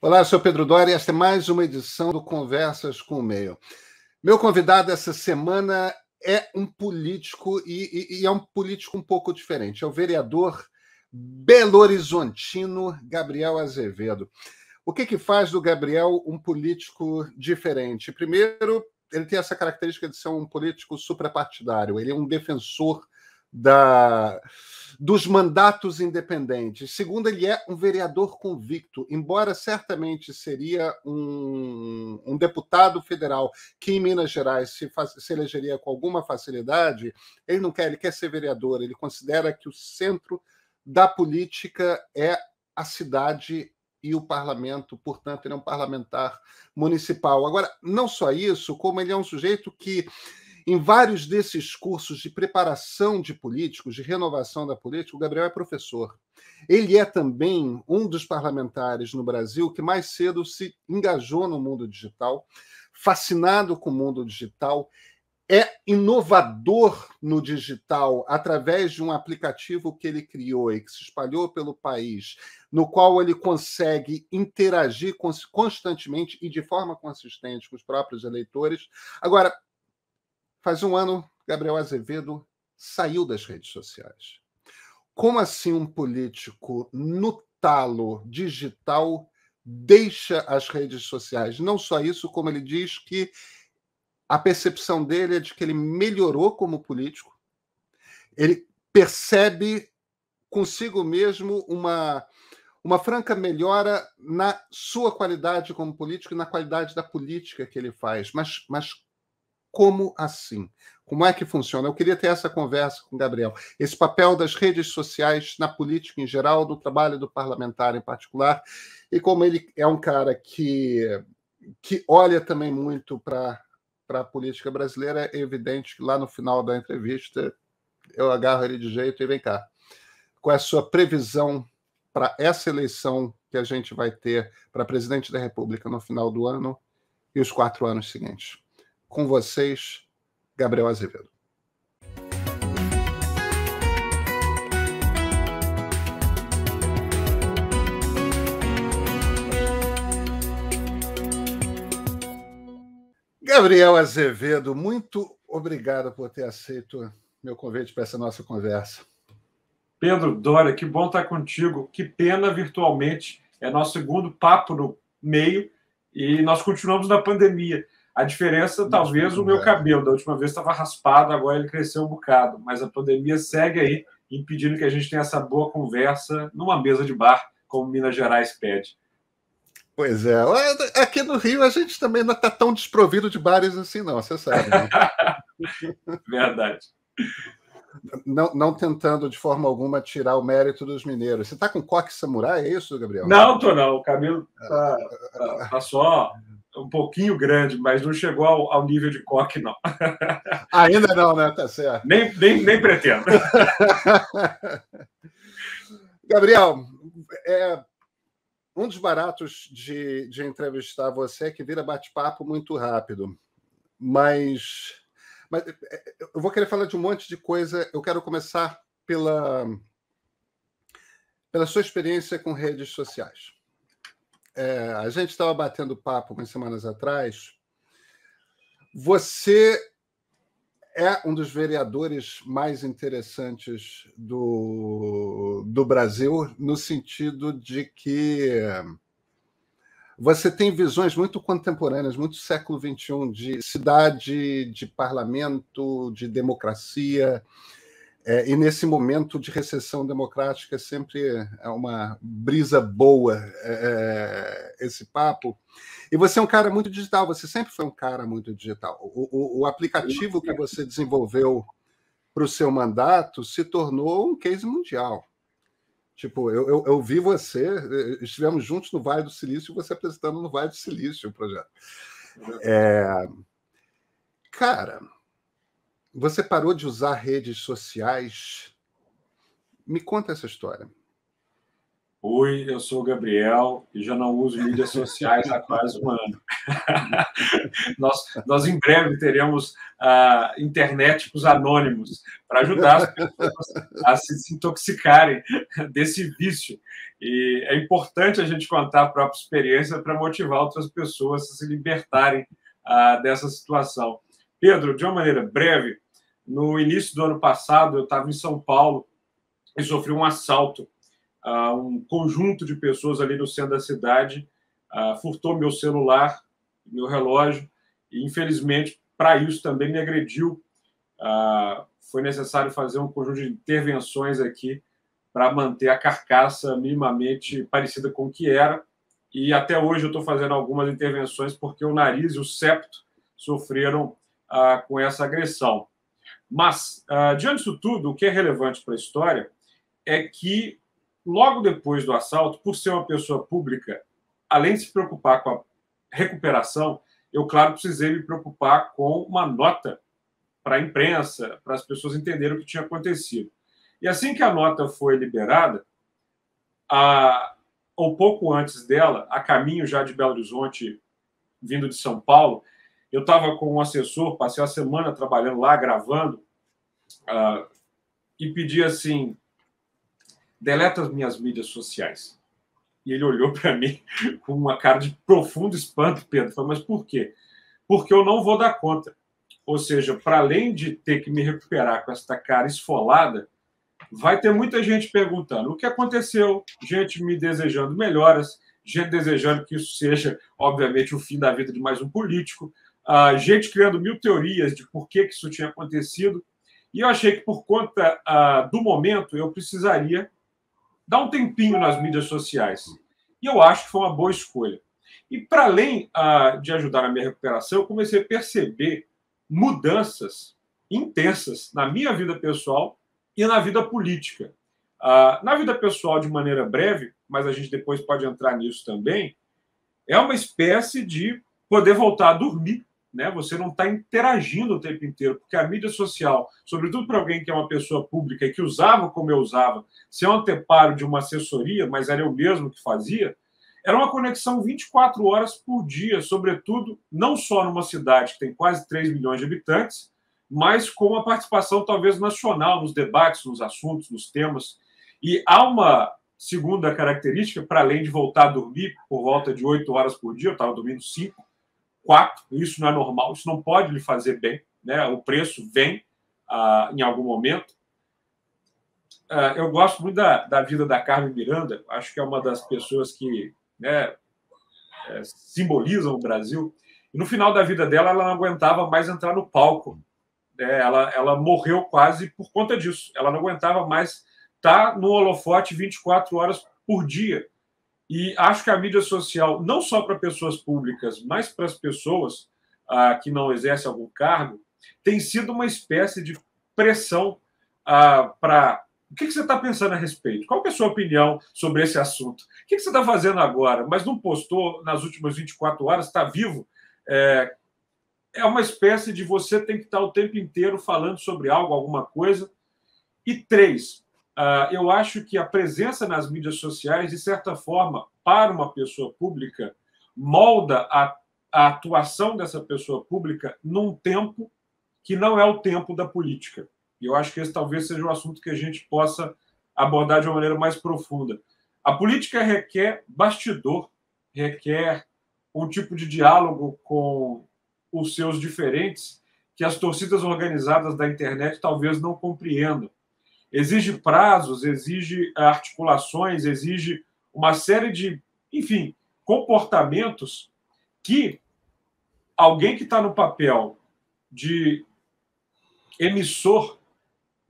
Olá, eu sou Pedro Doria e esta é mais uma edição do Conversas com o Meio. Meu convidado essa semana é um político e é um político um pouco diferente. É o vereador belo-horizontino Gabriel Azevedo. O que faz do Gabriel um político diferente? Primeiro, ele tem essa característica de ser um político suprapartidário. Ele é um defensor dos mandatos independentes. Segundo, ele é um vereador convicto, embora certamente seria um deputado federal que em Minas Gerais se elegeria com alguma facilidade, ele não quer, ele quer ser vereador, ele considera que o centro da política é a cidade e o parlamento, portanto, ele é um parlamentar municipal. Agora, não só isso, como ele é um sujeito que em vários desses cursos de preparação de políticos, de renovação da política, o Gabriel é professor. Ele é também um dos parlamentares no Brasil que mais cedo se engajou no mundo digital, fascinado com o mundo digital, é inovador no digital através de um aplicativo que ele criou e que se espalhou pelo país, no qual ele consegue interagir constantemente e de forma consistente com os próprios eleitores. Agora, faz um ano, Gabriel Azevedo saiu das redes sociais. Como assim um político no talo digital deixa as redes sociais? Não só isso, como ele diz que a percepção dele é de que ele melhorou como político, ele percebe consigo mesmo uma franca melhora na sua qualidade como político e na qualidade da política que ele faz. Mas como assim? Como é que funciona? Eu queria ter essa conversa com o Gabriel. Esse papel das redes sociais na política em geral, no trabalho do parlamentar em particular, e como ele é um cara que olha também muito para a política brasileira, é evidente que lá no final da entrevista eu agarro ele de jeito e vem cá. Qual é a sua previsão para essa eleição que a gente vai ter para presidente da República no final do ano e os 4 anos seguintes? Com vocês, Gabriel Azevedo. Gabriel Azevedo, muito obrigado por ter aceito meu convite para essa nossa conversa. Pedro Doria, que bom estar contigo. Que pena virtualmente. É nosso segundo papo no meio e nós continuamos na pandemia. A diferença, talvez, o meu cabelo. Da última vez estava raspado, agora ele cresceu um bocado. Mas a pandemia segue aí, impedindo que a gente tenha essa boa conversa numa mesa de bar, como Minas Gerais pede. Pois é. Aqui no Rio, a gente também não está tão desprovido de bares assim, não. Você sabe, né? Verdade. Não tentando, de forma alguma, tirar o mérito dos mineiros. Você está com coque samurai, é isso, Gabriel? Não, estou não. O cabelo está só um pouquinho grande, mas não chegou ao nível de coque, não. Ainda não, né? Tá certo. Nem pretendo. Gabriel, um dos baratos de entrevistar você é que vira bate-papo muito rápido. Mas eu vou querer falar de um monte de coisa. Eu quero começar pela sua experiência com redes sociais. A gente estava batendo papo umas semanas atrás. Você é um dos vereadores mais interessantes do Brasil, no sentido de que você tem visões muito contemporâneas, muito século XXI, de cidade, de parlamento, de democracia. E nesse momento de recessão democrática sempre é uma brisa boa esse papo. E você é um cara muito digital, você sempre foi um cara muito digital. O aplicativo que você desenvolveu para o seu mandato se tornou um case mundial. Tipo, eu vi você, estivemos juntos no Vale do Silício, você apresentando no Vale do Silício o projeto. Cara, você parou de usar redes sociais? Me conta essa história. Oi, eu sou o Gabriel e já não uso mídias sociais há quase um ano. Nós em breve teremos internéticos anônimos para ajudar as pessoas a se desintoxicarem desse vício. E é importante a gente contar a própria experiência para motivar outras pessoas a se libertarem dessa situação. Pedro, de uma maneira breve, no início do ano passado, eu estava em São Paulo e sofri um assalto. Um conjunto de pessoas ali no centro da cidade furtou meu celular, meu relógio, e, infelizmente, para isso também me agrediu. Foi necessário fazer um conjunto de intervenções aqui para manter a carcaça minimamente parecida com o que era. E até hoje eu estou fazendo algumas intervenções porque o nariz e o septo sofreram com essa agressão. Mas, diante disso tudo, o que é relevante para a história é que, logo depois do assalto, por ser uma pessoa pública, além de se preocupar com a recuperação, eu, claro, precisei me preocupar com uma nota para a imprensa, para as pessoas entenderem o que tinha acontecido. E assim que a nota foi liberada, ou pouco antes dela, a caminho já de Belo Horizonte, vindo de São Paulo, eu estava com um assessor, passei a semana trabalhando lá, gravando, e pedi assim: deleta as minhas mídias sociais. E ele olhou para mim com uma cara de profundo espanto, Pedro. Falei: mas por quê? Porque eu não vou dar conta. Ou seja, para além de ter que me recuperar com essa cara esfolada, vai ter muita gente perguntando o que aconteceu, gente me desejando melhoras, gente desejando que isso seja, obviamente, o fim da vida de mais um político, gente criando mil teorias de por que isso tinha acontecido. E eu achei que, por conta do momento, eu precisaria dar um tempinho nas mídias sociais. E eu acho que foi uma boa escolha. E, para além de ajudar na minha recuperação, eu comecei a perceber mudanças intensas na minha vida pessoal e na vida política. Na vida pessoal, de maneira breve, mas a gente depois pode entrar nisso também, é uma espécie de poder voltar a dormir, né? Você não está interagindo o tempo inteiro, porque a mídia social, sobretudo para alguém que é uma pessoa pública e que usava como eu usava, se é um anteparo de uma assessoria, mas era eu mesmo que fazia, era uma conexão 24 horas por dia, sobretudo não só numa cidade que tem quase 3 milhões de habitantes, mas com uma participação talvez nacional nos debates, nos assuntos, nos temas. E há uma segunda característica, para além de voltar a dormir por volta de 8 horas por dia, eu estava dormindo 5, 4, isso não é normal, isso não pode lhe fazer bem, né? O preço vem em algum momento. Eu gosto muito da vida da Carmen Miranda, acho que é uma das pessoas que, né, simbolizam o Brasil. E no final da vida dela, ela não aguentava mais entrar no palco. Ela morreu quase por conta disso. Ela não aguentava mais estar no holofote 24 horas por dia. E acho que a mídia social, não só para pessoas públicas, mas para as pessoas que não exercem algum cargo, tem sido uma espécie de pressão para... O que você está pensando a respeito? Qual é a sua opinião sobre esse assunto? O que você está fazendo agora? Mas não postou nas últimas 24 horas, está vivo? É uma espécie de você tem que estar o tempo inteiro falando sobre algo, alguma coisa. E 3, eu acho que a presença nas mídias sociais, de certa forma, para uma pessoa pública, molda a atuação dessa pessoa pública num tempo que não é o tempo da política. E eu acho que esse talvez seja um assunto que a gente possa abordar de uma maneira mais profunda. A política requer bastidor, requer um tipo de diálogo com os seus diferentes que as torcidas organizadas da internet talvez não compreendam. Exige prazos, exige articulações, exige uma série de, enfim, comportamentos que alguém que está no papel de emissor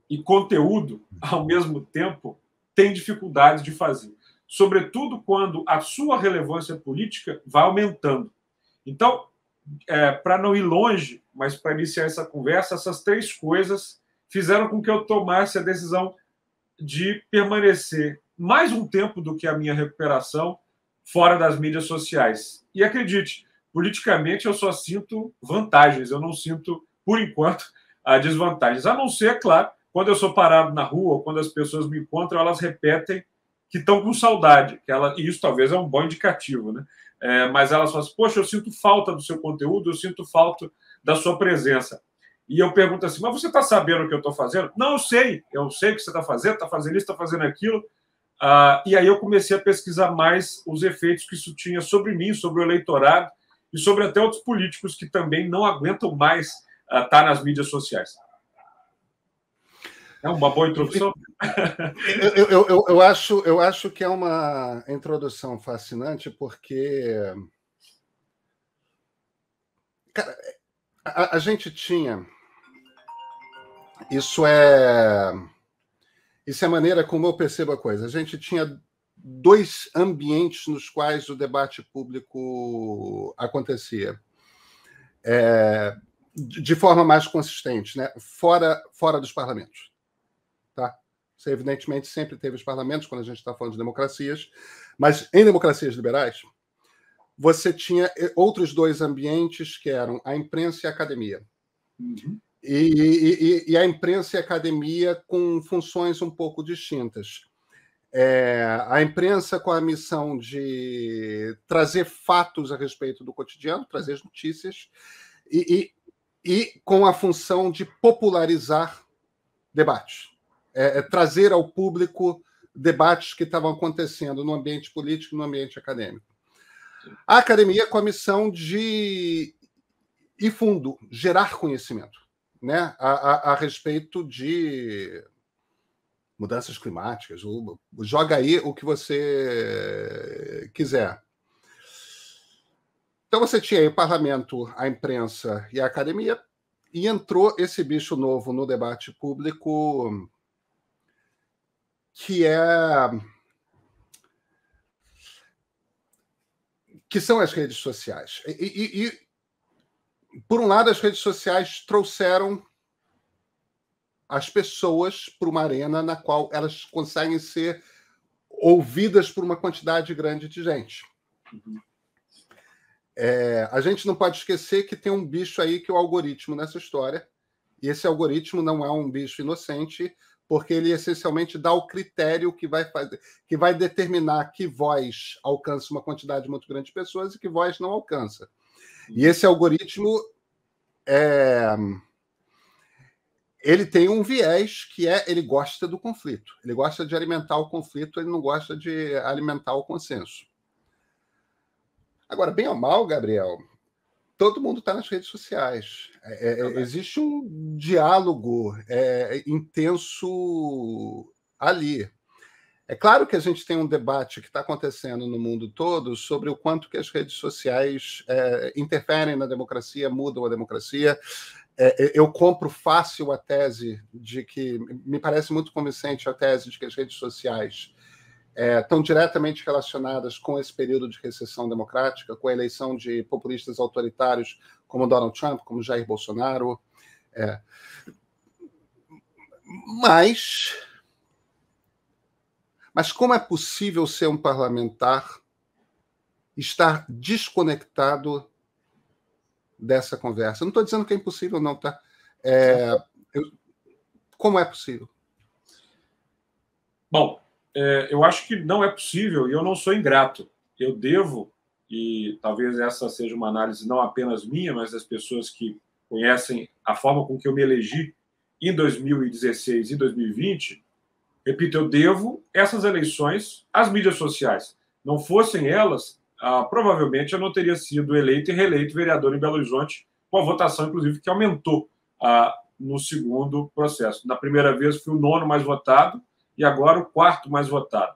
e conteúdo ao mesmo tempo tem dificuldade de fazer, sobretudo quando a sua relevância política vai aumentando. Então, para não ir longe, mas para iniciar essa conversa, essas 3 coisas fizeram com que eu tomasse a decisão de permanecer mais um tempo do que a minha recuperação fora das mídias sociais. E acredite, politicamente eu só sinto vantagens, eu não sinto, por enquanto, desvantagens. A não ser, claro, quando eu sou parado na rua, quando as pessoas me encontram, elas repetem que estão com saudade. E isso talvez é um bom indicativo, né? Mas elas falam assim: poxa, eu sinto falta do seu conteúdo, eu sinto falta da sua presença. E eu pergunto assim: mas você está sabendo o que eu estou fazendo? Não, eu sei o que você está fazendo isso, está fazendo aquilo. E aí eu comecei a pesquisar mais os efeitos que isso tinha sobre mim, sobre o eleitorado e sobre até outros políticos que também não aguentam mais estar nas mídias sociais. É uma boa introdução? Eu acho que é uma introdução fascinante, porque cara, a gente tinha... Isso é a maneira como eu percebo a coisa. A gente tinha dois ambientes nos quais o debate público acontecia. De forma mais consistente, né? Fora dos parlamentos. Tá? Você, evidentemente, sempre teve os parlamentos, quando a gente está falando de democracias, mas em democracias liberais, você tinha outros dois ambientes, que eram a imprensa e a academia. Uhum. E a imprensa e a academia com funções um pouco distintas. A imprensa com a missão de trazer fatos a respeito do cotidiano, trazer as notícias, e com a função de popularizar debates, trazer ao público debates que estavam acontecendo no ambiente político e no ambiente acadêmico. A academia com a missão de ir fundo, gerar conhecimento, né, a respeito de mudanças climáticas, joga aí o que você quiser. Então você tinha aí o parlamento, a imprensa e a academia, e entrou esse bicho novo no debate público, que são as redes sociais. E por um lado, as redes sociais trouxeram as pessoas para uma arena na qual elas conseguem ser ouvidas por uma quantidade grande de gente. A gente não pode esquecer que tem um bicho aí que é o algoritmo nessa história, e esse algoritmo não é um bicho inocente, porque ele essencialmente dá o critério que vai determinar que voz alcança uma quantidade muito grande de pessoas e que voz não alcança. E esse algoritmo ele tem um viés que ele gosta do conflito. Ele gosta de alimentar o conflito, ele não gosta de alimentar o consenso. Agora, bem ou mal, Gabriel, todo mundo está nas redes sociais. Existe um diálogo intenso ali. É claro que a gente tem um debate que está acontecendo no mundo todo sobre o quanto que as redes sociais interferem na democracia, mudam a democracia. Eu compro fácil a tese de que... Me parece muito convincente a tese de que as redes sociais estão diretamente relacionadas com esse período de recessão democrática, com a eleição de populistas autoritários como Donald Trump, como Jair Bolsonaro. Mas como é possível ser um parlamentar estar desconectado dessa conversa? Eu não estou dizendo que é impossível, não, tá? Como é possível? Bom, eu acho que não é possível e eu não sou ingrato. Eu devo, e talvez essa seja uma análise não apenas minha, mas das pessoas que conhecem a forma com que eu me elegi em 2016 e 2020, repito, eu devo essas eleições às mídias sociais. Não fossem elas, provavelmente eu não teria sido eleito e reeleito vereador em Belo Horizonte, com a votação, inclusive, que aumentou no segundo processo. Na primeira vez fui o 9º mais votado e agora o 4º mais votado.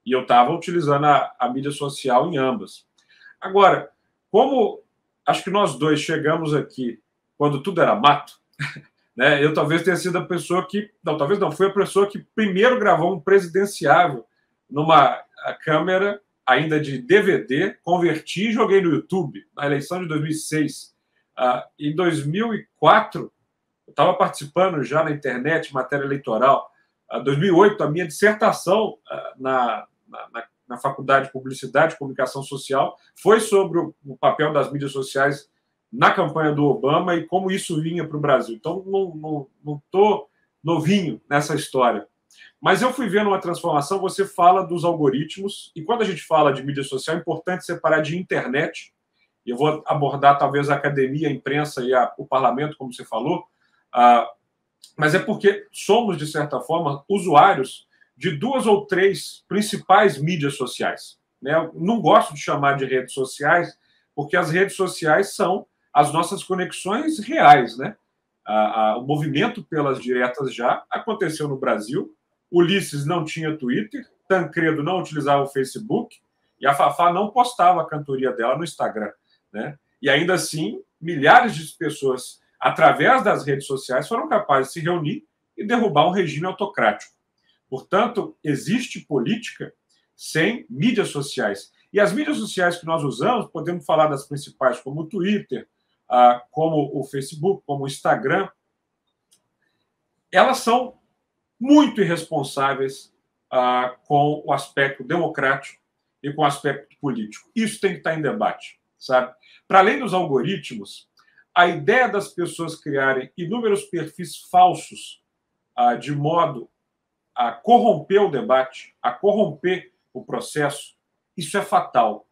E eu estava utilizando a mídia social em ambas. Agora, como acho que nós dois chegamos aqui quando tudo era mato, né? Eu talvez tenha sido a pessoa que... Não, talvez não. Fui a pessoa que primeiro gravou um presidenciável numa câmera ainda de DVD, converti e joguei no YouTube, na eleição de 2006. Em 2004, eu estava participando já na internet, matéria eleitoral. 2008, a minha dissertação na Faculdade de Publicidade e Comunicação Social foi sobre o papel das mídias sociais na campanha do Obama e como isso vinha para o Brasil. Então, não estou novinho nessa história. Mas eu fui vendo uma transformação, você fala dos algoritmos, e quando a gente fala de mídia social, é importante separar de internet. Eu vou abordar, talvez, a academia, a imprensa e o parlamento, como você falou, mas é porque somos, de certa forma, usuários de 2 ou 3 principais mídias sociais, né? Eu não gosto de chamar de redes sociais, porque as redes sociais são as nossas conexões reais, né? O movimento pelas diretas já aconteceu no Brasil. Ulisses não tinha Twitter, Tancredo não utilizava o Facebook e a Fafá não postava a cantoria dela no Instagram, né? E ainda assim, milhares de pessoas, através das redes sociais, foram capazes de se reunir e derrubar um regime autocrático. Portanto, existe política sem mídias sociais. E as mídias sociais que nós usamos, podemos falar das principais, como o Twitter, como o Facebook, como o Instagram, elas são muito irresponsáveis com o aspecto democrático e com o aspecto político. Isso tem que estar em debate, sabe? Para além dos algoritmos, a ideia das pessoas criarem inúmeros perfis falsos de modo a corromper o debate, a corromper o processo, isso é fatal.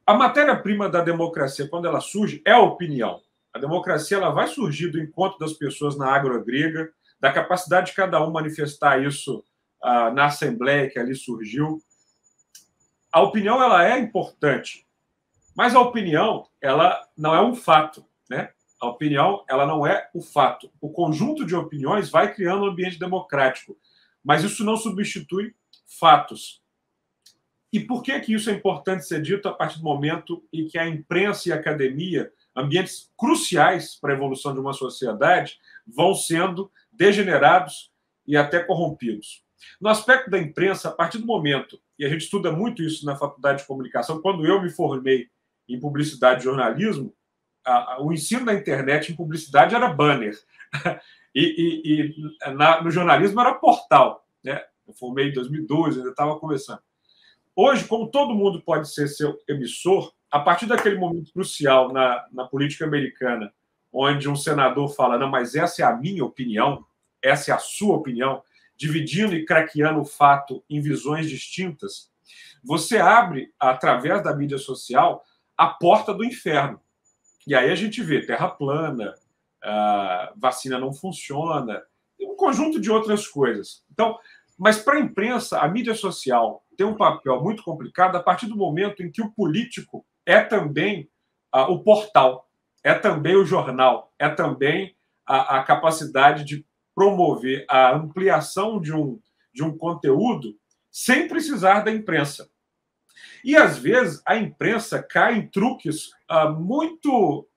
A matéria-prima da democracia, quando ela surge, é a opinião. A democracia ela vai surgir do encontro das pessoas na ágora grega, da capacidade de cada um manifestar isso na Assembleia que ali surgiu. A opinião ela é importante, mas a opinião ela não é um fato, né? A opinião ela não é o fato. O conjunto de opiniões vai criando um ambiente democrático, mas isso não substitui fatos. E por que isso é importante ser dito a partir do momento em que a imprensa e a academia, ambientes cruciais para a evolução de uma sociedade, vão sendo degenerados e até corrompidos? No aspecto da imprensa, a partir do momento, e a gente estuda muito isso na Faculdade de Comunicação, quando eu me formei em publicidade e jornalismo, o ensino da internet em publicidade era banner. No jornalismo era portal, né? Eu formei em 2012, ainda estava começando. Hoje, como todo mundo pode ser seu emissor, a partir daquele momento crucial na política americana, onde um senador fala, não, mas essa é a minha opinião, essa é a sua opinião, dividindo e craqueando o fato em visões distintas, você abre, através da mídia social, a porta do inferno. E aí a gente vê terra plana, vacina não funciona, e um conjunto de outras coisas. Então, mas para a imprensa, a mídia social tem um papel muito complicado a partir do momento em que o político é também o portal, é também o jornal, é também a capacidade de promover a ampliação de um conteúdo sem precisar da imprensa. E, às vezes, a imprensa cai em truques muito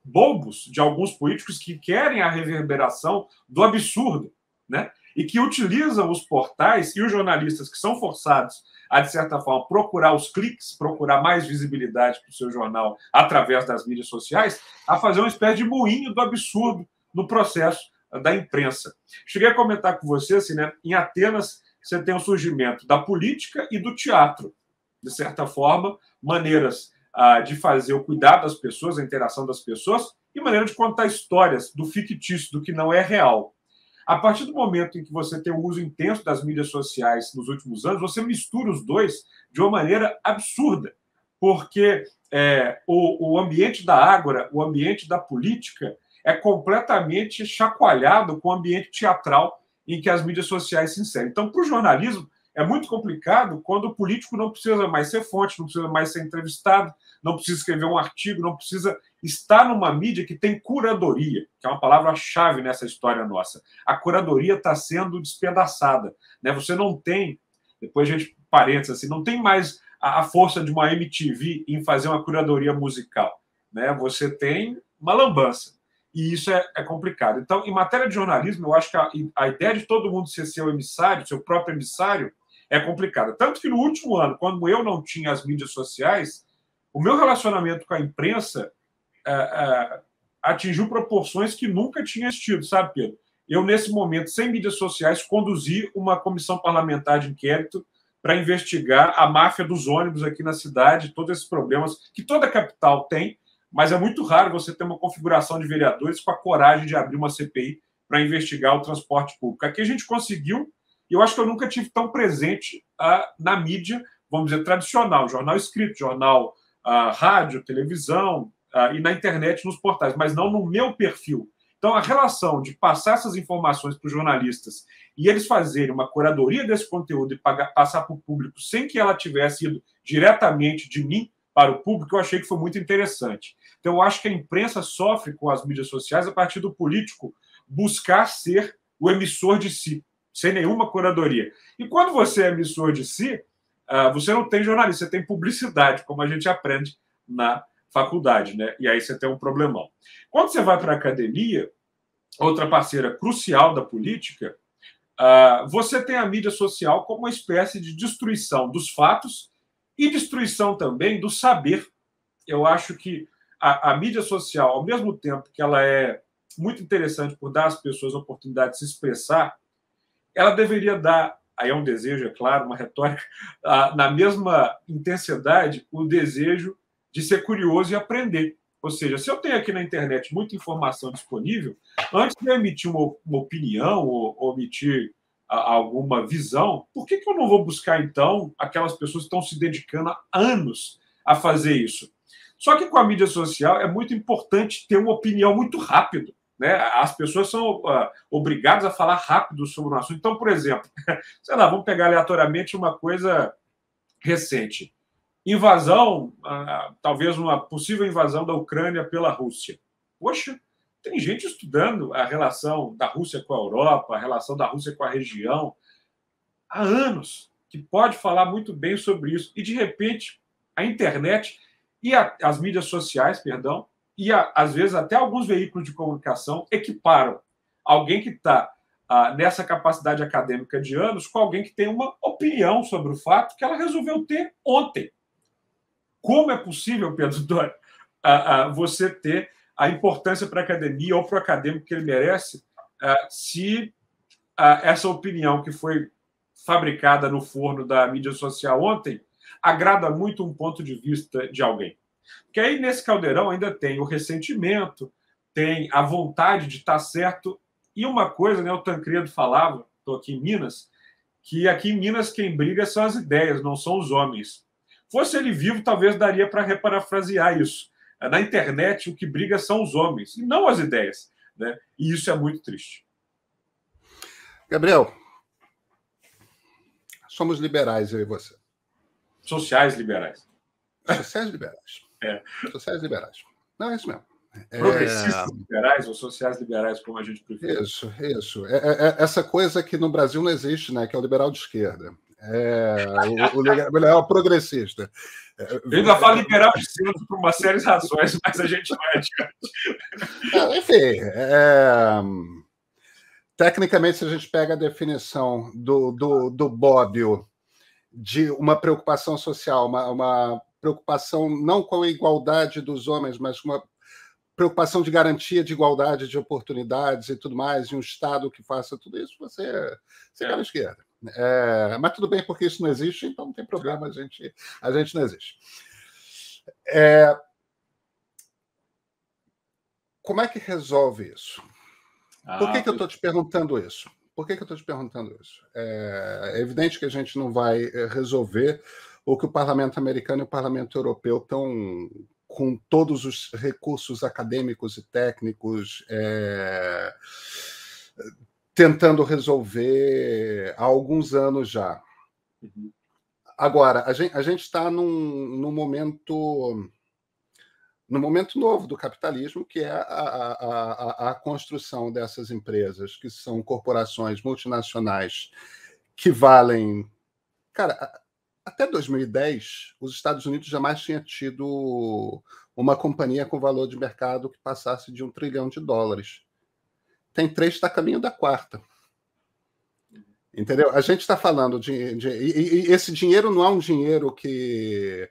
bobos de alguns políticos que querem a reverberação do absurdo, né? E que utilizam os portais e os jornalistas que são forçados a, de certa forma, procurar os cliques, procurar mais visibilidade para o seu jornal através das mídias sociais, a fazer uma espécie de moinho do absurdo no processo da imprensa. Cheguei a comentar com você, assim, né? Em Atenas, você tem o surgimento da política e do teatro. De certa forma, maneiras de fazer o cuidado das pessoas, a interação das pessoas, e maneira de contar histórias do fictício, do que não é real. A partir do momento em que você tem o uso intenso das mídias sociais nos últimos anos, você mistura os dois de uma maneira absurda, porque o ambiente da ágora, o ambiente da política, é completamente chacoalhado com o ambiente teatral em que as mídias sociais se inserem. Então, para o jornalismo, é muito complicado quando o político não precisa mais ser fonte, não precisa mais ser entrevistado, não precisa escrever um artigo, não precisa estar numa mídia que tem curadoria, que é uma palavra-chave nessa história nossa. A curadoria está sendo despedaçada, né? Você não tem, depois a gente parênteses assim, não tem mais a força de uma MTV em fazer uma curadoria musical, né? Você tem uma lambança. E isso é complicado. Então, em matéria de jornalismo, eu acho que a ideia de todo mundo ser seu emissário, seu próprio emissário, é complicada. Tanto que no último ano, quando eu não tinha as mídias sociais, o meu relacionamento com a imprensa atingiu proporções que nunca tinha existido, sabe, Pedro? Eu, nesse momento, sem mídias sociais, conduzi uma comissão parlamentar de inquérito para investigar a máfia dos ônibus aqui na cidade, todos esses problemas que toda a capital tem, mas é muito raro você ter uma configuração de vereadores com a coragem de abrir uma CPI para investigar o transporte público. Aqui a gente conseguiu, e eu acho que eu nunca tive tão presente na mídia, vamos dizer, tradicional, jornal escrito, jornal, rádio, televisão, e na internet, nos portais, mas não no meu perfil. Então, a relação de passar essas informações para os jornalistas e eles fazerem uma curadoria desse conteúdo e passar para o público sem que ela tivesse ido diretamente de mim para o público, eu achei que foi muito interessante. Então, eu acho que a imprensa sofre com as mídias sociais a partir do político buscar ser o emissor de si, sem nenhuma curadoria. E quando você é emissor de si, você não tem jornalista, você tem publicidade, como a gente aprende na faculdade, né? E aí você tem um problemão. Quando você vai para a academia, outra parceira crucial da política, você tem a mídia social como uma espécie de destruição dos fatos e destruição também do saber. Eu acho que a mídia social, ao mesmo tempo que ela é muito interessante por dar às pessoas a oportunidade de se expressar, ela deveria dar, aí é um desejo, é claro, uma retórica, na mesma intensidade, o desejo de ser curioso e aprender. Ou seja, se eu tenho aqui na internet muita informação disponível, antes de eu emitir uma opinião ou emitir alguma visão, por que eu não vou buscar, então, aquelas pessoas que estão se dedicando há anos a fazer isso? Só que com a mídia social é muito importante ter uma opinião muito rápido, né? As pessoas são obrigadas a falar rápido sobre o assunto. Então, por exemplo, sei lá, vamos pegar aleatoriamente uma coisa recente. Invasão, talvez uma possível invasão da Ucrânia pela Rússia. Poxa, tem gente estudando a relação da Rússia com a Europa, a relação da Rússia com a região, há anos, que pode falar muito bem sobre isso. E, de repente, a internet e as mídias sociais, perdão, e às vezes até alguns veículos de comunicação equiparam alguém que está nessa capacidade acadêmica de anos com alguém que tem uma opinião sobre o fato que ela resolveu ter ontem. Como é possível, Pedro Doria, você ter a importância para a academia ou para o acadêmico que ele merece se essa opinião que foi fabricada no forno da mídia social ontem agrada muito um ponto de vista de alguém? Porque aí, nesse caldeirão, ainda tem o ressentimento, tem a vontade de estar certo. E uma coisa, né, o Tancredo falava, estou aqui em Minas, que aqui em Minas quem briga são as ideias, não são os homens. Fosse ele vivo, talvez daria para reparafrasear isso. Na internet, o que briga são os homens, e não as ideias, né? E isso é muito triste. Gabriel, somos liberais, eu e você. Sociais liberais. Sociais liberais. Sociais liberais. Não, é isso mesmo. Progressistas liberais ou sociais liberais, como a gente prefere. Isso. Essa coisa que no Brasil não existe, né? Que é o liberal de esquerda. O liberal progressista. Eu ainda falo liberal de centro por uma série de razões, mas a gente vai adiante. Enfim, tecnicamente, se a gente pega a definição do Bobbio de uma preocupação social, uma preocupação não com a igualdade dos homens, mas uma preocupação de garantia de igualdade de oportunidades e tudo mais, e um Estado que faça tudo isso, você cai na esquerda. Mas tudo bem, porque isso não existe, então não tem problema, a gente não existe. Como é que resolve isso? Por que eu estou te perguntando isso? É evidente que a gente não vai resolver o que o Parlamento americano e o Parlamento europeu estão com todos os recursos acadêmicos e técnicos tentando resolver há alguns anos já. Agora, a gente está num momento novo do capitalismo, que é a construção dessas empresas, que são corporações multinacionais que valem... Cara, até 2010, os Estados Unidos jamais tinha tido uma companhia com valor de mercado que passasse de $1 trilhão. Tem 3, está a caminho da 4ª. Entendeu? A gente está falando e esse dinheiro não é um dinheiro que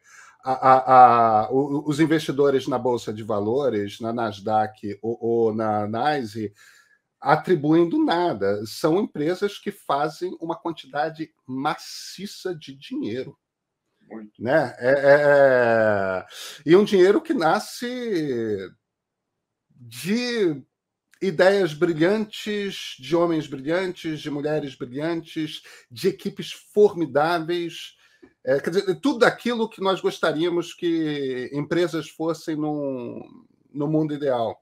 os investidores na Bolsa de Valores, na Nasdaq ou na NYSE, atribuindo nada. São empresas que fazem uma quantidade maciça de dinheiro. Muito. Né? E um dinheiro que nasce de ideias brilhantes, de homens brilhantes, de mulheres brilhantes, de equipes formidáveis. Quer dizer, tudo aquilo que nós gostaríamos que empresas fossem no mundo ideal.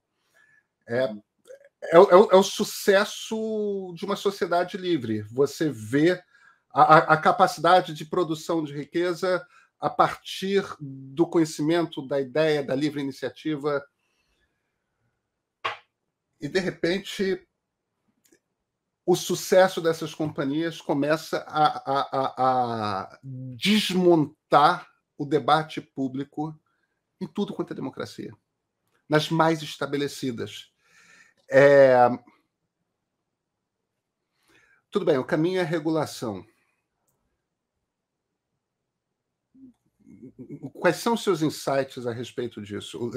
É o sucesso de uma sociedade livre. Você vê a capacidade de produção de riqueza a partir do conhecimento, da ideia, da livre iniciativa. E, de repente, o sucesso dessas companhias começa a desmontar o debate público em tudo quanto é democracia, nas mais estabelecidas. Tudo bem, o caminho é a regulação. Quais são os seus insights a respeito disso?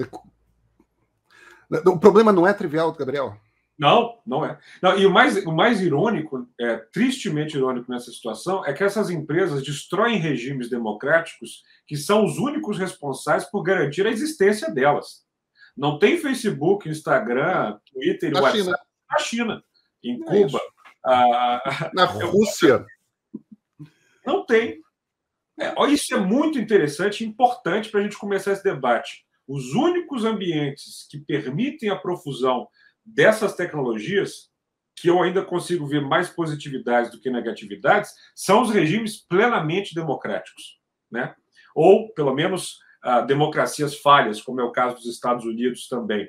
O problema não é trivial, Gabriel? Não, não é. Não, e o mais irônico, tristemente irônico nessa situação, é que essas empresas destroem regimes democráticos que são os únicos responsáveis por garantir a existência delas. Não tem Facebook, Instagram, Twitter e WhatsApp China. Na China, em Cuba. Na Rússia. Não tem. Isso é muito interessante e importante para a gente começar esse debate. Os únicos ambientes que permitem a profusão dessas tecnologias, que eu ainda consigo ver mais positividades do que negatividades, são os regimes plenamente democráticos, né? Ou, pelo menos, democracias falhas, como é o caso dos Estados Unidos também.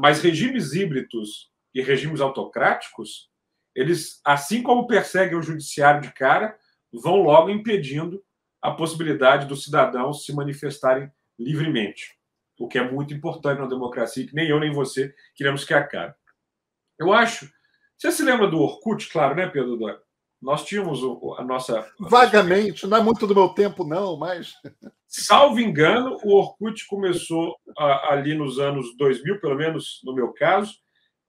Mas regimes híbridos e regimes autocráticos, eles, assim como perseguem o judiciário de cara, vão logo impedindo a possibilidade dos cidadãos se manifestarem livremente, o que é muito importante na democracia, que nem eu nem você queremos que acabe. Eu acho... Você se lembra do Orkut, claro, né, Pedro? Nós tínhamos a nossa... Vagamente, não é muito do meu tempo, não, mas... Salvo engano, o Orkut começou ali nos anos 2000, pelo menos no meu caso,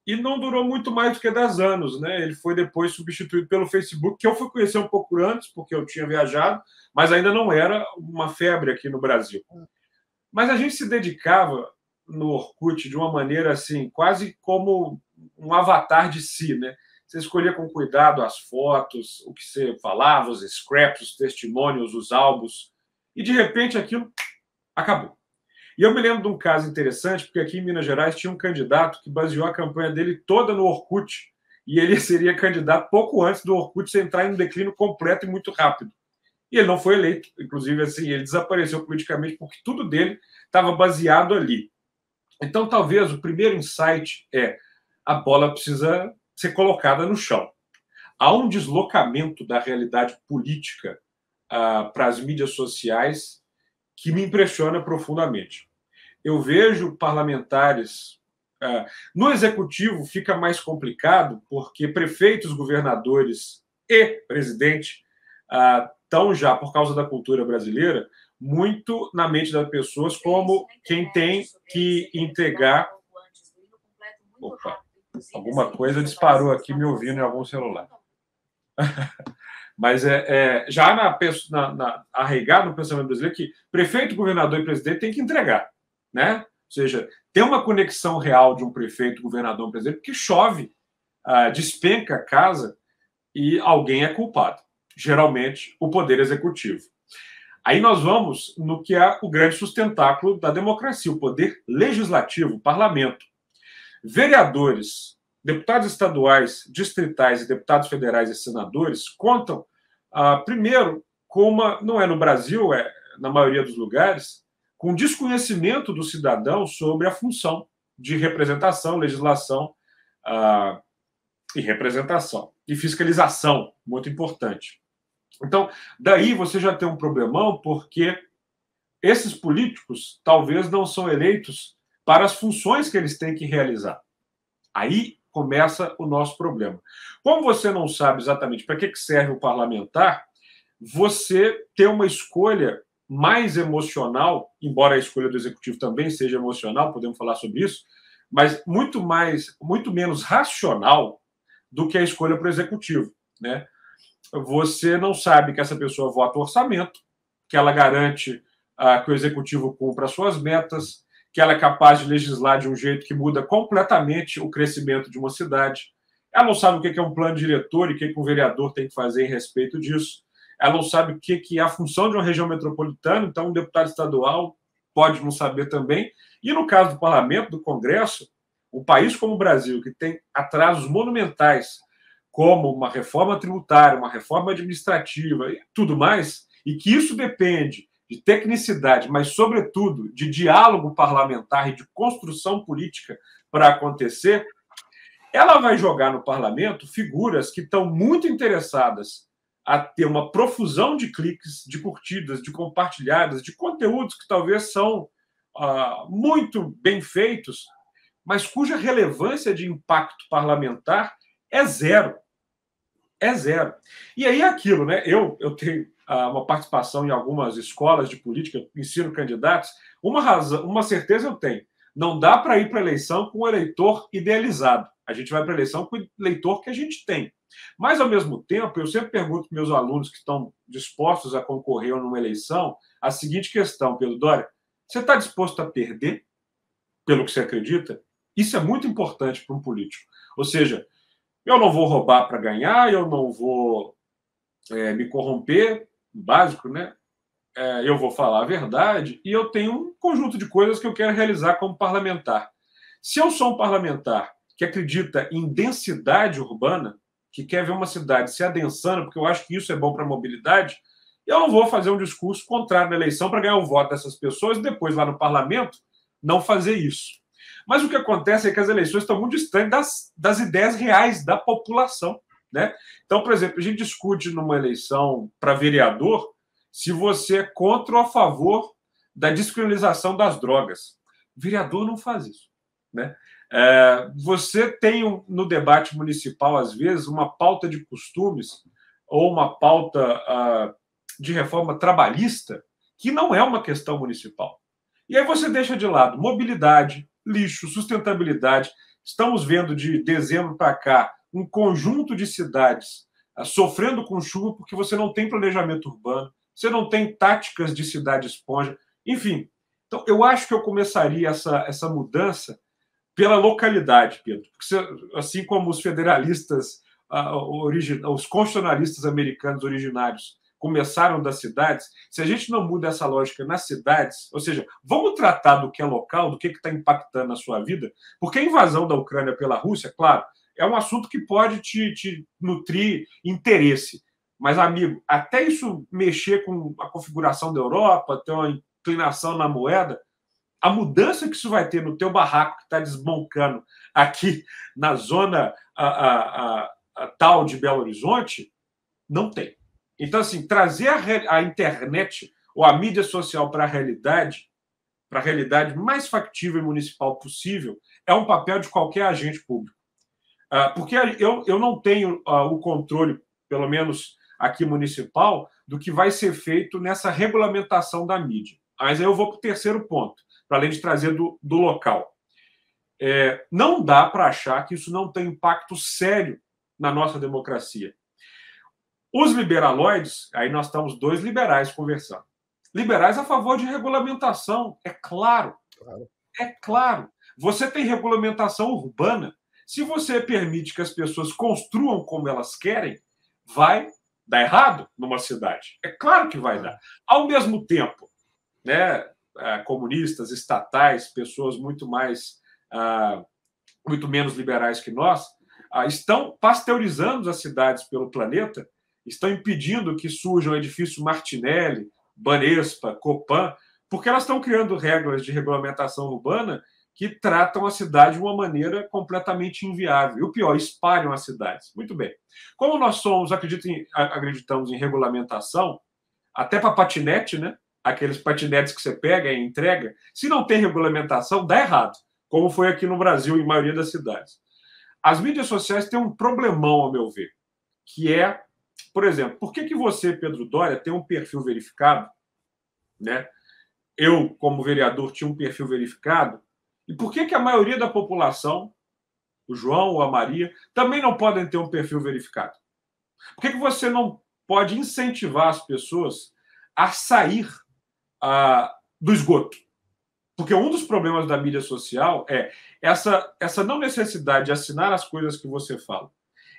e não durou muito mais do que 10 anos, né? Ele foi depois substituído pelo Facebook, que eu fui conhecer um pouco antes, porque eu tinha viajado, mas ainda não era uma febre aqui no Brasil. Mas a gente se dedicava no Orkut de uma maneira assim, quase como um avatar de si, né? Você escolhia com cuidado as fotos, o que você falava, os scraps, os testemunhos, os álbuns, e de repente aquilo acabou. E eu me lembro de um caso interessante, porque aqui em Minas Gerais tinha um candidato que baseou a campanha dele toda no Orkut, e ele seria candidato pouco antes do Orkut entrar em um declínio completo e muito rápido. E ele não foi eleito, inclusive assim, ele desapareceu politicamente porque tudo dele estava baseado ali. Então, talvez o primeiro insight é: a bola precisa ser colocada no chão. Há um deslocamento da realidade política para as mídias sociais que me impressiona profundamente. Eu vejo parlamentares... no executivo fica mais complicado, porque prefeitos, governadores e presidente estão já, por causa da cultura brasileira, muito na mente das pessoas como quem tem que entregar... Opa, alguma coisa disparou aqui me ouvindo em algum celular. Mas já arraigado no pensamento brasileiro que prefeito, governador e presidente tem que entregar, né? Ou seja, tem uma conexão real de um prefeito, governador e presidente, porque chove, despenca a casa e alguém é culpado. Geralmente, o poder executivo. Aí nós vamos no que é o grande sustentáculo da democracia, o poder legislativo, o parlamento. Vereadores, deputados estaduais, distritais e deputados federais e senadores contam, primeiro, com não é no Brasil, é na maioria dos lugares, com desconhecimento do cidadão sobre a função de representação, legislação e representação. E fiscalização, muito importante. Então, daí você já tem um problemão, porque esses políticos talvez não são eleitos para as funções que eles têm que realizar. Aí começa o nosso problema. Como você não sabe exatamente para que serve o parlamentar, você tem uma escolha mais emocional, embora a escolha do executivo também seja emocional, podemos falar sobre isso, mas muito menos racional do que a escolha para o executivo, né? Você não sabe que essa pessoa vota o orçamento, que ela garante que o executivo cumpra as suas metas, que ela é capaz de legislar de um jeito que muda completamente o crescimento de uma cidade. Ela não sabe o que é um plano diretor e o que um vereador tem que fazer em respeito disso. Ela não sabe o que é a função de uma região metropolitana, então um deputado estadual pode não saber também. E no caso do parlamento, do Congresso, um país como o Brasil, que tem atrasos monumentais, como uma reforma tributária, uma reforma administrativa e tudo mais, e que isso depende de tecnicidade, mas, sobretudo, de diálogo parlamentar e de construção política para acontecer, ela vai jogar no parlamento figuras que estão muito interessadas a ter uma profusão de cliques, de curtidas, de compartilhadas, de conteúdos que talvez são muito bem feitos, mas cuja relevância de impacto parlamentar é zero. É zero. E aí é aquilo, né? Eu tenho uma participação em algumas escolas de política, ensino candidatos, uma certeza eu tenho. Não dá para ir para a eleição com o eleitor idealizado. A gente vai para a eleição com o eleitor que a gente tem. Mas, ao mesmo tempo, eu sempre pergunto para meus alunos que estão dispostos a concorrer numa eleição a seguinte questão, Pedro Doria: você está disposto a perder pelo que você acredita? Isso é muito importante para um político. Ou seja, eu não vou roubar para ganhar, eu não vou me corromper, básico, né? Eu vou falar a verdade e eu tenho um conjunto de coisas que eu quero realizar como parlamentar. Se eu sou um parlamentar que acredita em densidade urbana, que quer ver uma cidade se adensando, porque eu acho que isso é bom para a mobilidade, eu não vou fazer um discurso contrário na eleição para ganhar o voto dessas pessoas e depois, lá no parlamento, não fazer isso. Mas o que acontece é que as eleições estão muito distantes das ideias reais da população, né? Então, por exemplo, a gente discute numa eleição para vereador se você é contra ou a favor da descriminalização das drogas. O vereador não faz isso, né? Você tem no debate municipal, às vezes, uma pauta de costumes ou uma pauta de reforma trabalhista que não é uma questão municipal. E aí você deixa de lado mobilidade, lixo, sustentabilidade. Estamos vendo de dezembro para cá um conjunto de cidades sofrendo com chuva porque você não tem planejamento urbano, você não tem táticas de cidade esponja, enfim. Então, eu acho que eu começaria essa mudança pela localidade, Pedro. Porque, assim como os federalistas, os constitucionalistas americanos originários começaram das cidades, se a gente não muda essa lógica nas cidades, ou seja, vamos tratar do que é local, do que está impactando na sua vida, porque a invasão da Ucrânia pela Rússia, claro, é um assunto que pode te nutrir interesse. Mas, amigo, até isso mexer com a configuração da Europa, ter uma inclinação na moeda, a mudança que isso vai ter no teu barraco que está desboncando aqui na zona tal de Belo Horizonte, não tem. Então, assim, trazer a internet ou a mídia social para a realidade mais factível e municipal possível, é um papel de qualquer agente público. Porque eu não tenho o controle, pelo menos aqui municipal, do que vai ser feito nessa regulamentação da mídia. Mas aí eu vou para o terceiro ponto, para além de trazer do local. Não dá para achar que isso não tem impacto sério na nossa democracia. Os liberaloides, aí nós estamos dois liberais conversando. Liberais a favor de regulamentação, é claro. É claro. Você tem regulamentação urbana. Se você permite que as pessoas construam como elas querem, vai dar errado numa cidade. É claro que vai dar. Ao mesmo tempo, né, comunistas, estatais, pessoas muito menos liberais que nós, estão pasteurizando as cidades pelo planeta, estão impedindo que surjam edifícios Martinelli, Banespa, Copan, porque elas estão criando regras de regulamentação urbana que tratam a cidade de uma maneira completamente inviável. E o pior, espalham as cidades. Muito bem. Como nós acreditamos em regulamentação, até para patinete, né? Aqueles patinetes que você pega e entrega, se não tem regulamentação, dá errado, como foi aqui no Brasil, em maioria das cidades. As mídias sociais têm um problemão, ao meu ver, que é, por exemplo, por que você, Pedro Doria, tem um perfil verificado, né? Eu, como vereador, tinha um perfil verificado, e por que a maioria da população, o João ou a Maria, também não podem ter um perfil verificado? Por que você não pode incentivar as pessoas a sair do esgoto? Porque um dos problemas da mídia social é essa não necessidade de assinar as coisas que você fala,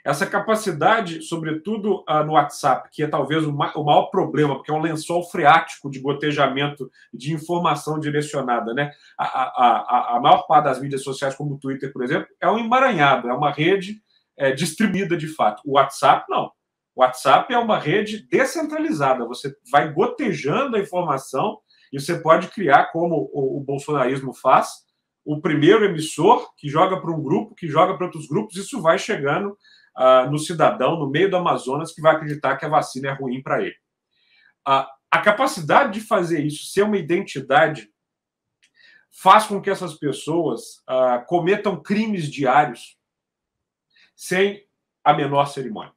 essa capacidade, sobretudo no WhatsApp, que é talvez o maior problema, porque é um lençol freático de gotejamento de informação direcionada, né? A maior parte das mídias sociais, como o Twitter, por exemplo, é um emaranhado, é uma rede distribuída de fato. O WhatsApp, não. O WhatsApp é uma rede descentralizada. Você vai gotejando a informação e você pode criar, como o bolsonarismo faz, o primeiro emissor que joga para um grupo, que joga para outros grupos, isso vai chegando no cidadão, no meio do Amazonas, que vai acreditar que a vacina é ruim para ele. A capacidade de fazer isso ser uma identidade faz com que essas pessoas cometam crimes diários sem a menor cerimônia.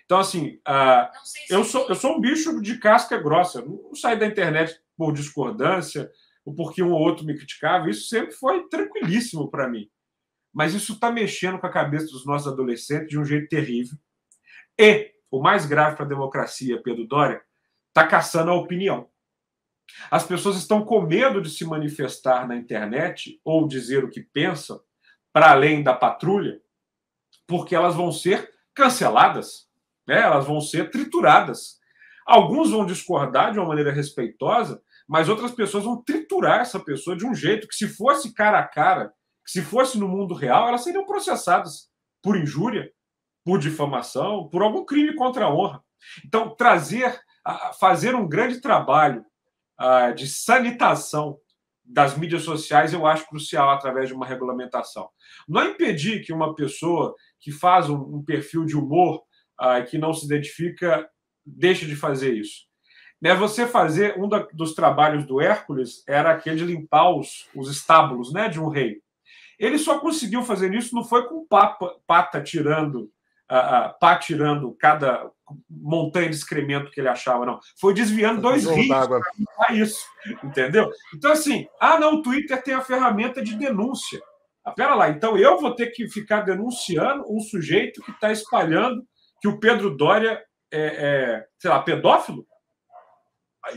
Então, assim, eu sou um bicho de casca grossa. Não saí da internet por discordância ou porque um ou outro me criticava. Isso sempre foi tranquilíssimo para mim. Mas isso está mexendo com a cabeça dos nossos adolescentes de um jeito terrível. E, o mais grave para a democracia, Pedro Doria, está caçando a opinião. As pessoas estão com medo de se manifestar na internet ou dizer o que pensam, para além da patrulha, porque elas vão ser canceladas, né? Elas vão ser trituradas. Alguns vão discordar de uma maneira respeitosa, mas outras pessoas vão triturar essa pessoa de um jeito que, se fosse cara a cara, que se fosse no mundo real, elas seriam processadas por injúria, por difamação, por algum crime contra a honra. Então, fazer um grande trabalho de sanitação das mídias sociais, eu acho crucial através de uma regulamentação. Não é impedir que uma pessoa que faz um perfil de humor que não se identifica deixe de fazer isso. Você fazer dos trabalhos do Hércules era aquele de limpar os estábulos, né, de um rei. Ele só conseguiu fazer isso, não foi com pá tirando cada montanha de excremento que ele achava, não. Foi desviando 2 rios para isso, entendeu? Então, assim, não, o Twitter tem a ferramenta de denúncia. Pera lá, então eu vou ter que ficar denunciando um sujeito que está espalhando que o Pedro Doria sei lá, pedófilo?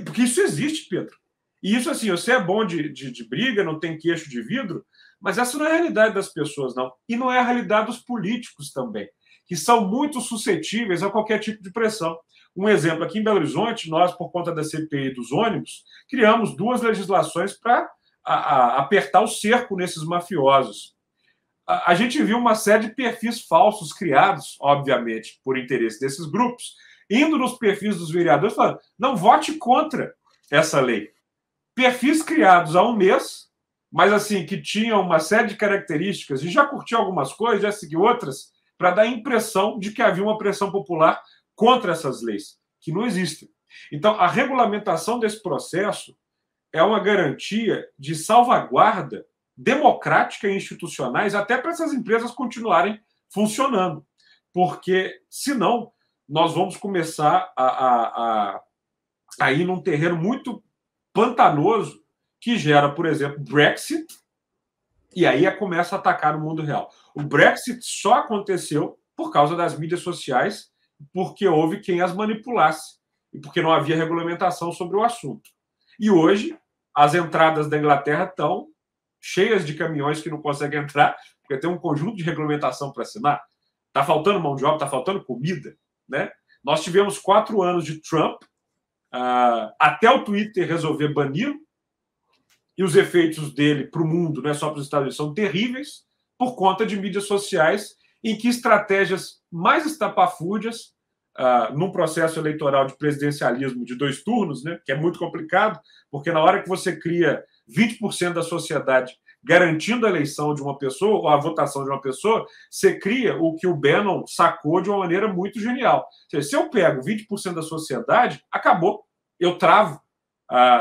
Porque isso existe, Pedro. E isso, assim, você é bom de briga, não tem queixo de vidro, mas essa não é a realidade das pessoas, não. E não é a realidade dos políticos também, que são muito suscetíveis a qualquer tipo de pressão. Um exemplo, aqui em Belo Horizonte, nós, por conta da CPI dos ônibus, criamos 2 legislações para apertar o cerco nesses mafiosos. A gente viu uma série de perfis falsos criados, obviamente, por interesse desses grupos, indo nos perfis dos vereadores falando, não vote contra essa lei. Perfis criados há um mês, mas assim, que tinham uma série de características, e já curtiu algumas coisas, já seguiu outras, para dar a impressão de que havia uma pressão popular contra essas leis, que não existem. Então, a regulamentação desse processo é uma garantia de salvaguarda democrática e institucionais até para essas empresas continuarem funcionando. Porque, senão, nós vamos começar a ir num terreno muito pantanoso que gera, por exemplo, Brexit, e aí começa a atacar no mundo real. O Brexit só aconteceu por causa das mídias sociais, porque houve quem as manipulasse, e porque não havia regulamentação sobre o assunto. E hoje, as entradas da Inglaterra estão cheias de caminhões que não conseguem entrar, porque tem um conjunto de regulamentação para assinar. Está faltando mão de obra, está faltando comida, né? Nós tivemos 4 anos de Trump, até o Twitter resolver bani-lo, e os efeitos dele para o mundo, não é só para os Estados Unidos, são terríveis, por conta de mídias sociais em que estratégias mais estapafúrdias, num processo eleitoral de presidencialismo de 2 turnos, né, que é muito complicado, porque na hora que você cria 20% da sociedade garantindo a eleição de uma pessoa, ou a votação de uma pessoa, você cria o que o Bannon sacou de uma maneira muito genial. Ou seja, se eu pego 20% da sociedade, acabou. Eu travo.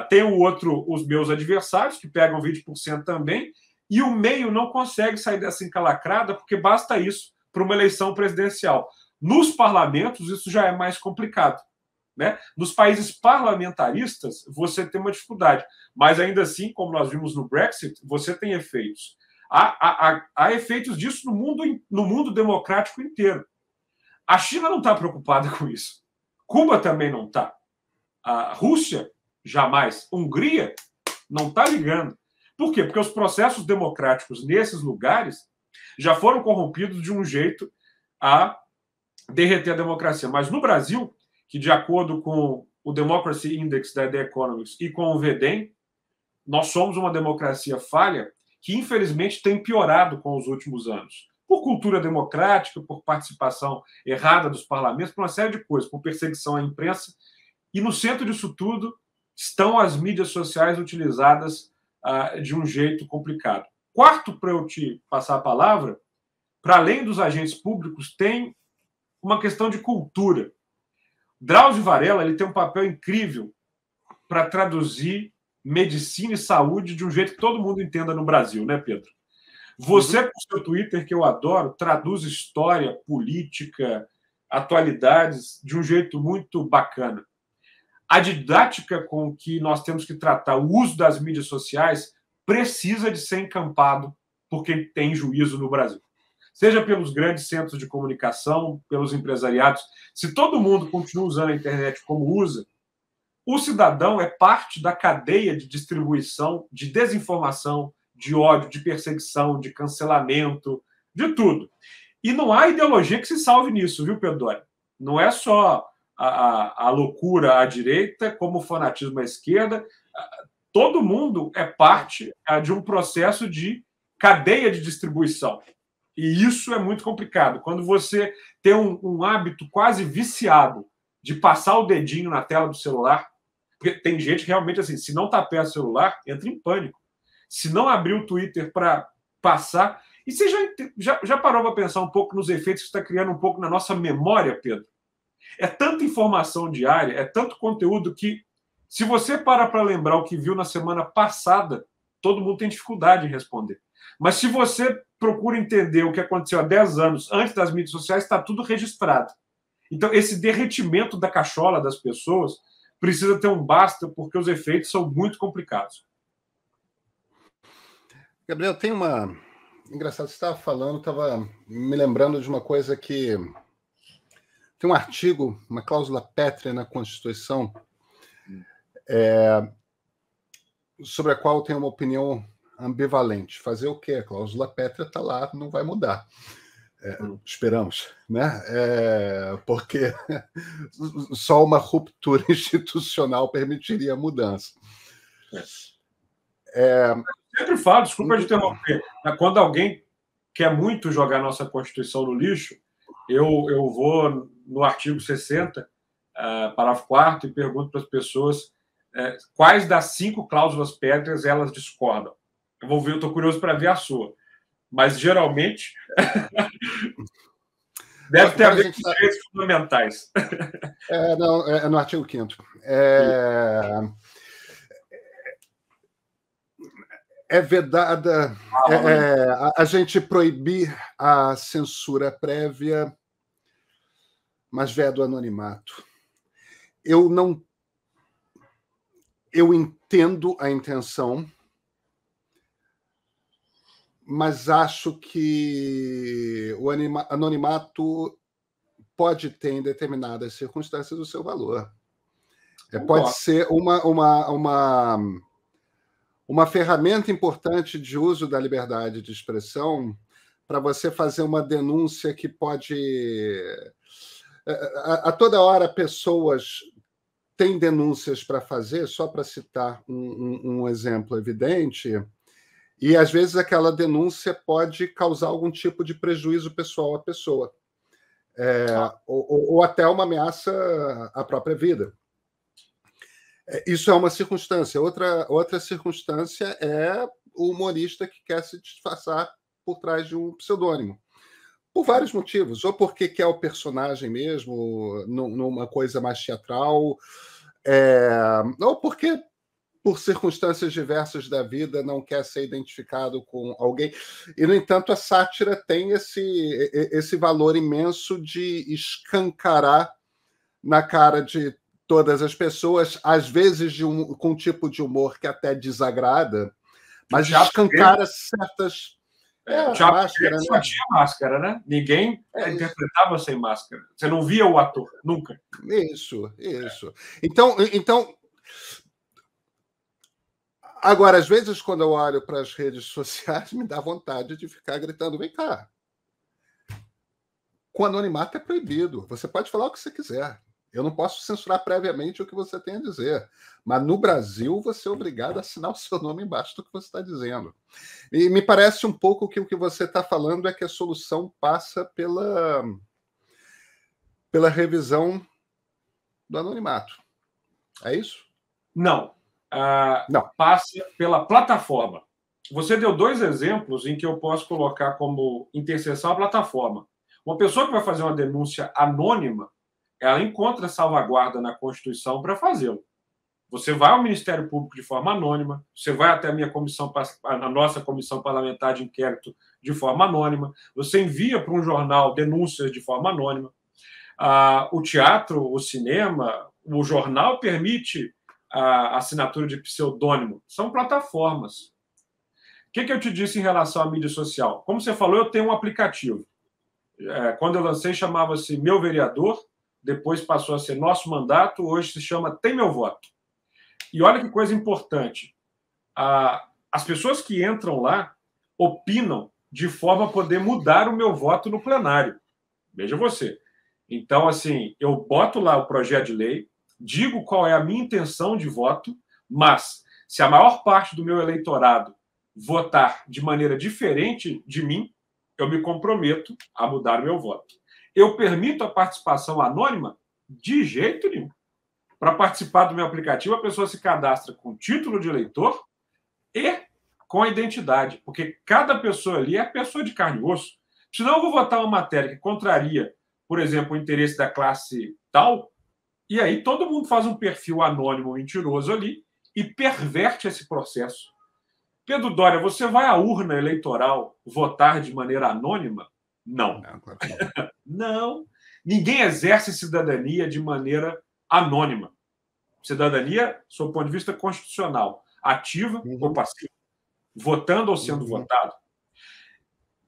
Tem os meus adversários, que pegam 20% também, e o meio não consegue sair dessa encalacrada, porque basta isso para uma eleição presidencial. Nos parlamentos, isso já é mais complicado, né? Nos países parlamentaristas, você tem uma dificuldade. Mas, ainda assim, como nós vimos no Brexit, você tem efeitos. Há efeitos disso no mundo democrático inteiro. A China não está preocupada com isso. Cuba também não está. A Rússia, jamais. Hungria, não está ligando. Por quê? Porque os processos democráticos nesses lugares já foram corrompidos de um jeito a derreter a democracia. Mas no Brasil, que de acordo com o Democracy Index da The Economist e com o VDEM, nós somos uma democracia falha que, infelizmente, tem piorado com os últimos anos. Por cultura democrática, por participação errada dos parlamentos, por uma série de coisas, por perseguição à imprensa. E no centro disso tudo estão as mídias sociais utilizadas de um jeito complicado. Quarto, para eu te passar a palavra, para além dos agentes públicos, tem uma questão de cultura. Drauzio Varela ele tem um papel incrível para traduzir medicina e saúde de um jeito que todo mundo entenda no Brasil, né, Pedro? Você, com o seu Twitter, que eu adoro, traduz história, política, atualidades de um jeito muito bacana. A didática com que nós temos que tratar o uso das mídias sociais precisa de ser encampado por quem tem juízo no Brasil. Seja pelos grandes centros de comunicação, pelos empresariados. Se todo mundo continua usando a internet como usa, o cidadão é parte da cadeia de distribuição de desinformação, de ódio, de perseguição, de cancelamento, de tudo. E não há ideologia que se salve nisso, viu, Pedro Doria? Não é só a loucura à direita, como o fanatismo à esquerda. Todo mundo é parte de um processo de cadeia de distribuição. E isso é muito complicado. Quando você tem um hábito quase viciado de passar o dedinho na tela do celular, porque tem gente realmente assim, se não tapear o celular, entra em pânico. Se não abrir o Twitter para passar... E você já parou para pensar um pouco nos efeitos que está criando um pouco na nossa memória, Pedro? É tanta informação diária, é tanto conteúdo que, se você para lembrar o que viu na semana passada, todo mundo tem dificuldade em responder. Mas se você procura entender o que aconteceu há 10 anos antes das mídias sociais, está tudo registrado. Então, esse derretimento da cachola das pessoas precisa ter um basta, porque os efeitos são muito complicados. Gabriel, tem uma... Engraçado, você estava falando, estava me lembrando de uma coisa que... Tem um artigo, uma cláusula pétrea na Constituição, sobre a qual eu tenho uma opinião ambivalente. Fazer o quê? A cláusula pétrea está lá, não vai mudar. Esperamos, né? Porque só uma ruptura institucional permitiria a mudança. Sempre falo, desculpa de interromper, quando alguém quer muito jogar nossa Constituição no lixo, eu vou no artigo 60, parágrafo 4º, e pergunto para as pessoas quais das 5 cláusulas pétreas elas discordam. Eu vou ver, eu estou curioso para ver a sua. Mas, geralmente, deve ter a ver com direitos fundamentais. Não, é no artigo 5º. É vedada a gente proibir a censura prévia, mas veda o anonimato. Eu entendo a intenção, mas acho que o anonimato pode ter, em determinadas circunstâncias, o seu valor. Pode ser uma ferramenta importante de uso da liberdade de expressão para você fazer uma denúncia que pode... A toda hora, pessoas têm denúncias para fazer, só para citar um exemplo evidente, e, às vezes, aquela denúncia pode causar algum tipo de prejuízo pessoal à pessoa, ou até uma ameaça à própria vida. Isso é uma circunstância. Outra circunstância é o humorista que quer se disfarçar por trás de um pseudônimo. Por vários motivos. Ou porque quer o personagem mesmo, numa coisa mais teatral, ou porque, por circunstâncias diversas da vida, não quer ser identificado com alguém. E, no entanto, a sátira tem esse valor imenso de escancarar na cara de todas as pessoas, às vezes com um tipo de humor que até desagrada, mas escancara certas... máscara, só tinha máscara, né? Ninguém interpretava sem máscara. Você não via o ator, nunca. Isso. Então, agora, às vezes, quando eu olho para as redes sociais, me dá vontade de ficar gritando: vem cá. com anonimato é proibido. Você pode falar o que você quiser. Eu não posso censurar previamente o que você tem a dizer. Mas no Brasil, você é obrigado a assinar o seu nome embaixo do que você está dizendo. E me parece um pouco que o que você está falando é que a solução passa pela revisão do anonimato. É isso? Não. Não. Passa pela plataforma. Você deu 2 exemplos em que eu posso colocar como interseção a plataforma. Uma pessoa que vai fazer uma denúncia anônima, ela encontra salvaguarda na Constituição para fazê-lo. Você vai ao Ministério Público de forma anônima, você vai até a nossa comissão parlamentar de inquérito de forma anônima, você envia para um jornal denúncias de forma anônima. O teatro, o cinema, o jornal permite a assinatura de pseudônimo. São plataformas. O que eu te disse em relação à mídia social? Como você falou, eu tenho um aplicativo. Quando eu lancei, chamava-se Meu Vereador, depois passou a ser Nosso Mandato, hoje se chama Tem Meu Voto. E olha que coisa importante. As pessoas que entram lá opinam de forma a poder mudar o meu voto no plenário. Veja você. Então, assim, eu boto lá o projeto de lei, digo qual é a minha intenção de voto, mas se a maior parte do meu eleitorado votar de maneira diferente de mim, eu me comprometo a mudar o meu voto. Eu permito a participação anônima? De jeito nenhum. Para participar do meu aplicativo, a pessoa se cadastra com título de eleitor e com a identidade, porque cada pessoa ali é pessoa de carne e osso. Senão eu vou votar uma matéria que contraria, por exemplo, o interesse da classe tal, e aí todo mundo faz um perfil anônimo mentiroso ali e perverte esse processo. Pedro Doria, você vai à urna eleitoral votar de maneira anônima? Não. Não. Ninguém exerce cidadania de maneira anônima. Cidadania, sob o ponto de vista constitucional, ativa ou passiva, votando ou sendo votado.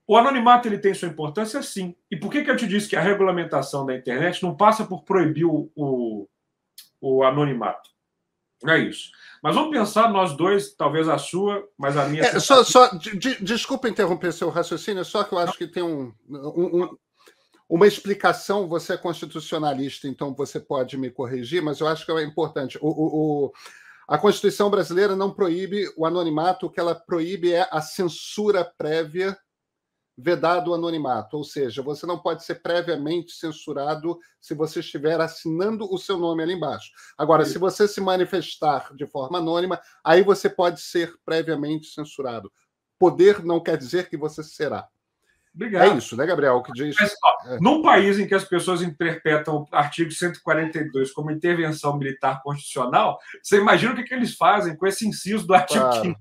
O anonimato ele tem sua importância, sim. E por que eu te disse que a regulamentação da internet não passa por proibir o anonimato? Não é isso. Mas vamos pensar nós dois, talvez a sua, mas a minha... Desculpa interromper seu raciocínio, só que eu acho que tem uma explicação. Você é constitucionalista, então você pode me corrigir, mas eu acho que é importante. A Constituição brasileira não proíbe o anonimato, o que ela proíbe é a censura prévia, vedado o anonimato, ou seja, você não pode ser previamente censurado se você estiver assinando o seu nome ali embaixo. Agora, se você se manifestar de forma anônima, aí você pode ser previamente censurado. Poder não quer dizer que você será. Obrigado. É isso, né, Gabriel? Que diz... Mas, num país em que as pessoas interpretam o artigo 142 como intervenção militar constitucional, você imagina o que eles fazem com esse inciso do artigo 15.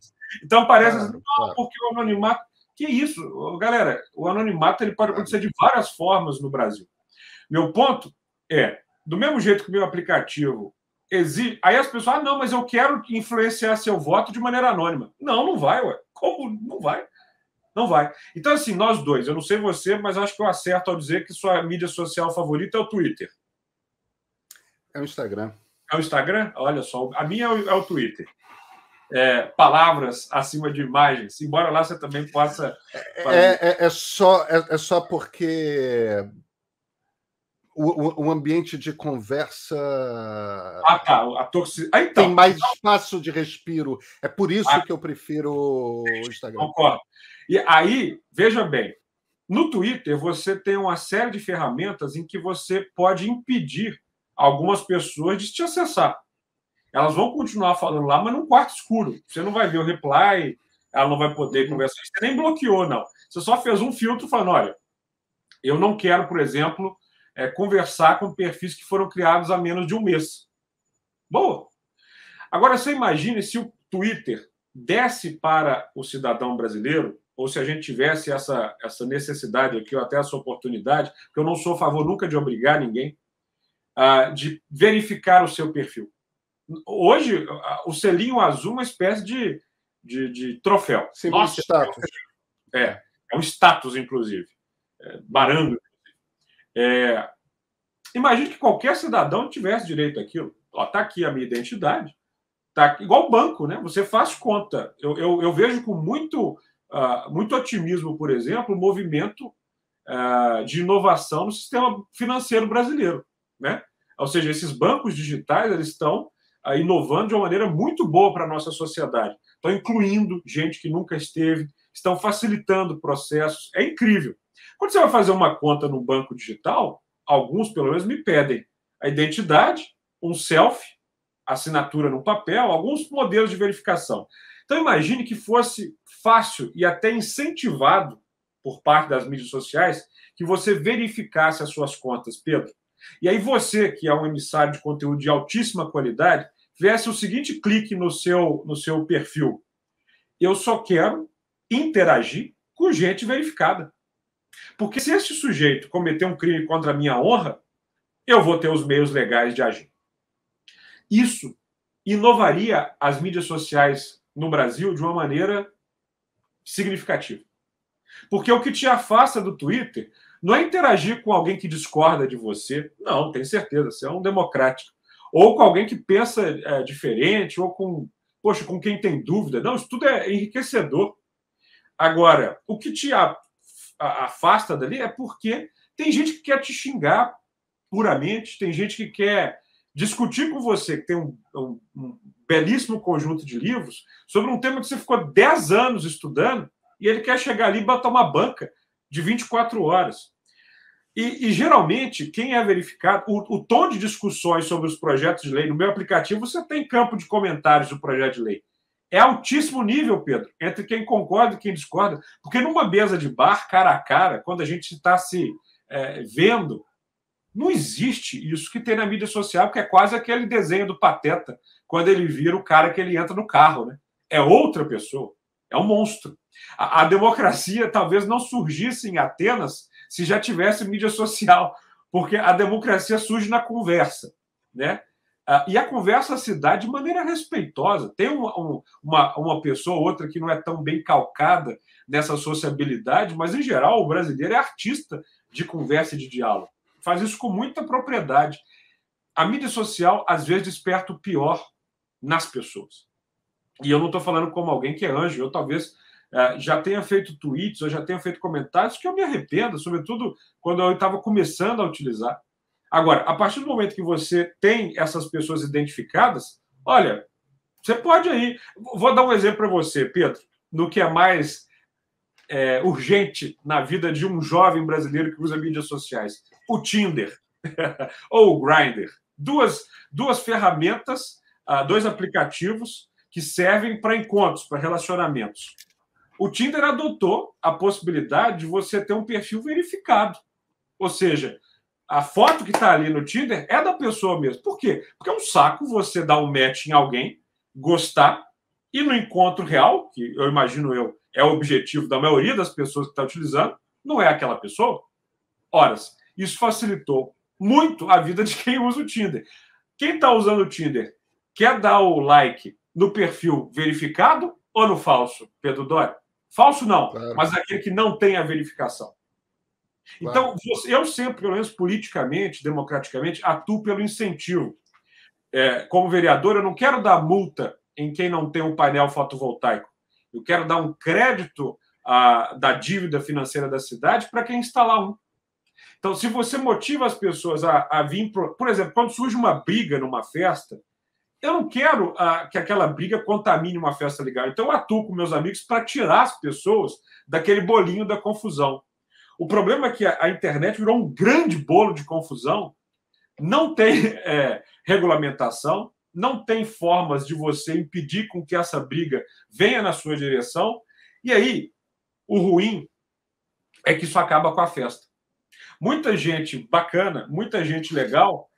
Então parece assim, não, porque o anonimato... Que isso, galera, o anonimato ele pode acontecer de várias formas no Brasil. Meu ponto é, do mesmo jeito que o meu aplicativo exige... Aí as pessoas, não, mas eu quero influenciar seu voto de maneira anônima. Não vai, ué. Como não vai? Não vai. Então, assim, nós dois, eu não sei você, mas acho que eu acerto ao dizer que sua mídia social favorita é o Twitter. É o Instagram. É o Instagram? Olha só, a minha é o Twitter. Palavras acima de imagens, embora lá você também possa... É só porque o ambiente de conversa tem mais espaço de respiro. É por isso que eu prefiro o Instagram. Concordo. E aí, veja bem, no Twitter você tem uma série de ferramentas em que você pode impedir algumas pessoas de te acessar. Elas vão continuar falando lá, mas num quarto escuro. Você não vai ver o reply, ela não vai poder conversar. Você nem bloqueou, não. Você só fez um filtro falando, olha, eu não quero, por exemplo, conversar com perfis que foram criados há menos de um mês. Boa. Agora, você imagine se o Twitter desse para o cidadão brasileiro, ou se a gente tivesse essa necessidade aqui, ou até essa oportunidade, que eu não sou a favor nunca de obrigar ninguém, de verificar o seu perfil. Hoje, o selinho azul é uma espécie de troféu. Nossa, status. É um status, inclusive. Barando. Imagine que qualquer cidadão tivesse direito àquilo. Está aqui a minha identidade. Tá igual banco, né? Você faz conta. Eu vejo com muito otimismo, por exemplo, o movimento de inovação no sistema financeiro brasileiro, né? Ou seja, esses bancos digitais eles estão inovando de uma maneira muito boa para a nossa sociedade. Estão incluindo gente que nunca esteve, estão facilitando processos. É incrível. Quando você vai fazer uma conta no banco digital, alguns, pelo menos, me pedem a identidade, um selfie, assinatura no papel, alguns modelos de verificação. Então, imagine que fosse fácil e até incentivado por parte das mídias sociais que você verificasse as suas contas, Pedro. E aí você, que é um emissário de conteúdo de altíssima qualidade, tivesse o seguinte clique no seu perfil. Eu só quero interagir com gente verificada. Porque se esse sujeito cometer um crime contra a minha honra, eu vou ter os meios legais de agir. Isso inovaria as mídias sociais no Brasil de uma maneira significativa. Porque o que te afasta do Twitter não é interagir com alguém que discorda de você. Não, tenho certeza, você é um democrático. Ou com alguém que pensa diferente, ou com quem tem dúvida. Não, isso tudo é enriquecedor. Agora, o que te afasta dali é porque tem gente que quer te xingar puramente, tem gente que quer discutir com você, que tem um belíssimo conjunto de livros, sobre um tema que você ficou 10 anos estudando, e ele quer chegar ali e botar uma banca de 24 horas. E geralmente, quem é verificado, o tom de discussões sobre os projetos de lei, no meu aplicativo, você tem campo de comentários do projeto de lei. É altíssimo nível, Pedro, entre quem concorda e quem discorda, porque numa mesa de bar, cara a cara, quando a gente está se vendo, não existe isso que tem na mídia social, que é quase aquele desenho do Pateta, quando ele vira o cara que ele entra no carro, né? É outra pessoa, é um monstro. A democracia talvez não surgisse em Atenas se já tivesse mídia social, porque a democracia surge na conversa, né? E a conversa se dá de maneira respeitosa. Tem uma pessoa ou outra que não é tão bem calcada nessa sociabilidade, mas, em geral, o brasileiro é artista de conversa e de diálogo. Faz isso com muita propriedade. A mídia social, às vezes, desperta o pior nas pessoas. E eu não estou falando como alguém que é anjo. Eu talvez já tenha feito tweets, ou já tenha feito comentários que eu me arrependo, sobretudo quando eu estava começando a utilizar. Agora, a partir do momento que você tem essas pessoas identificadas, olha, você pode aí... Vou dar um exemplo para você, Pedro, no que é mais urgente na vida de um jovem brasileiro que usa mídias sociais. O Tinder ou o Grindr. Duas ferramentas, dois aplicativos que servem para encontros, para relacionamentos. O Tinder adotou a possibilidade de você ter um perfil verificado. Ou seja, a foto que está ali no Tinder é da pessoa mesmo. Por quê? Porque é um saco você dar um match em alguém, gostar, e no encontro real, que eu imagino é o objetivo da maioria das pessoas que está utilizando, não é aquela pessoa. Ora, isso facilitou muito a vida de quem usa o Tinder. Quem está usando o Tinder quer dar o like no perfil verificado ou no falso, Pedro Doria? Falso não, claro. Mas aquele que não tem a verificação. Claro. Então, eu sempre, pelo menos politicamente, democraticamente, atuo pelo incentivo. Como vereador, eu não quero dar multa em quem não tem um painel fotovoltaico. Eu quero dar um crédito da dívida financeira da cidade para quem instalar um. Então, se você motiva as pessoas a vir... Por exemplo, quando surge uma briga numa festa, eu não quero que aquela briga contamine uma festa legal. Então, eu atuo com meus amigos para tirar as pessoas daquele bolinho da confusão. O problema é que a internet virou um grande bolo de confusão, não tem regulamentação, não tem formas de você impedir com que essa briga venha na sua direção, e aí o ruim é que isso acaba com a festa. Muita gente bacana, muita gente legal,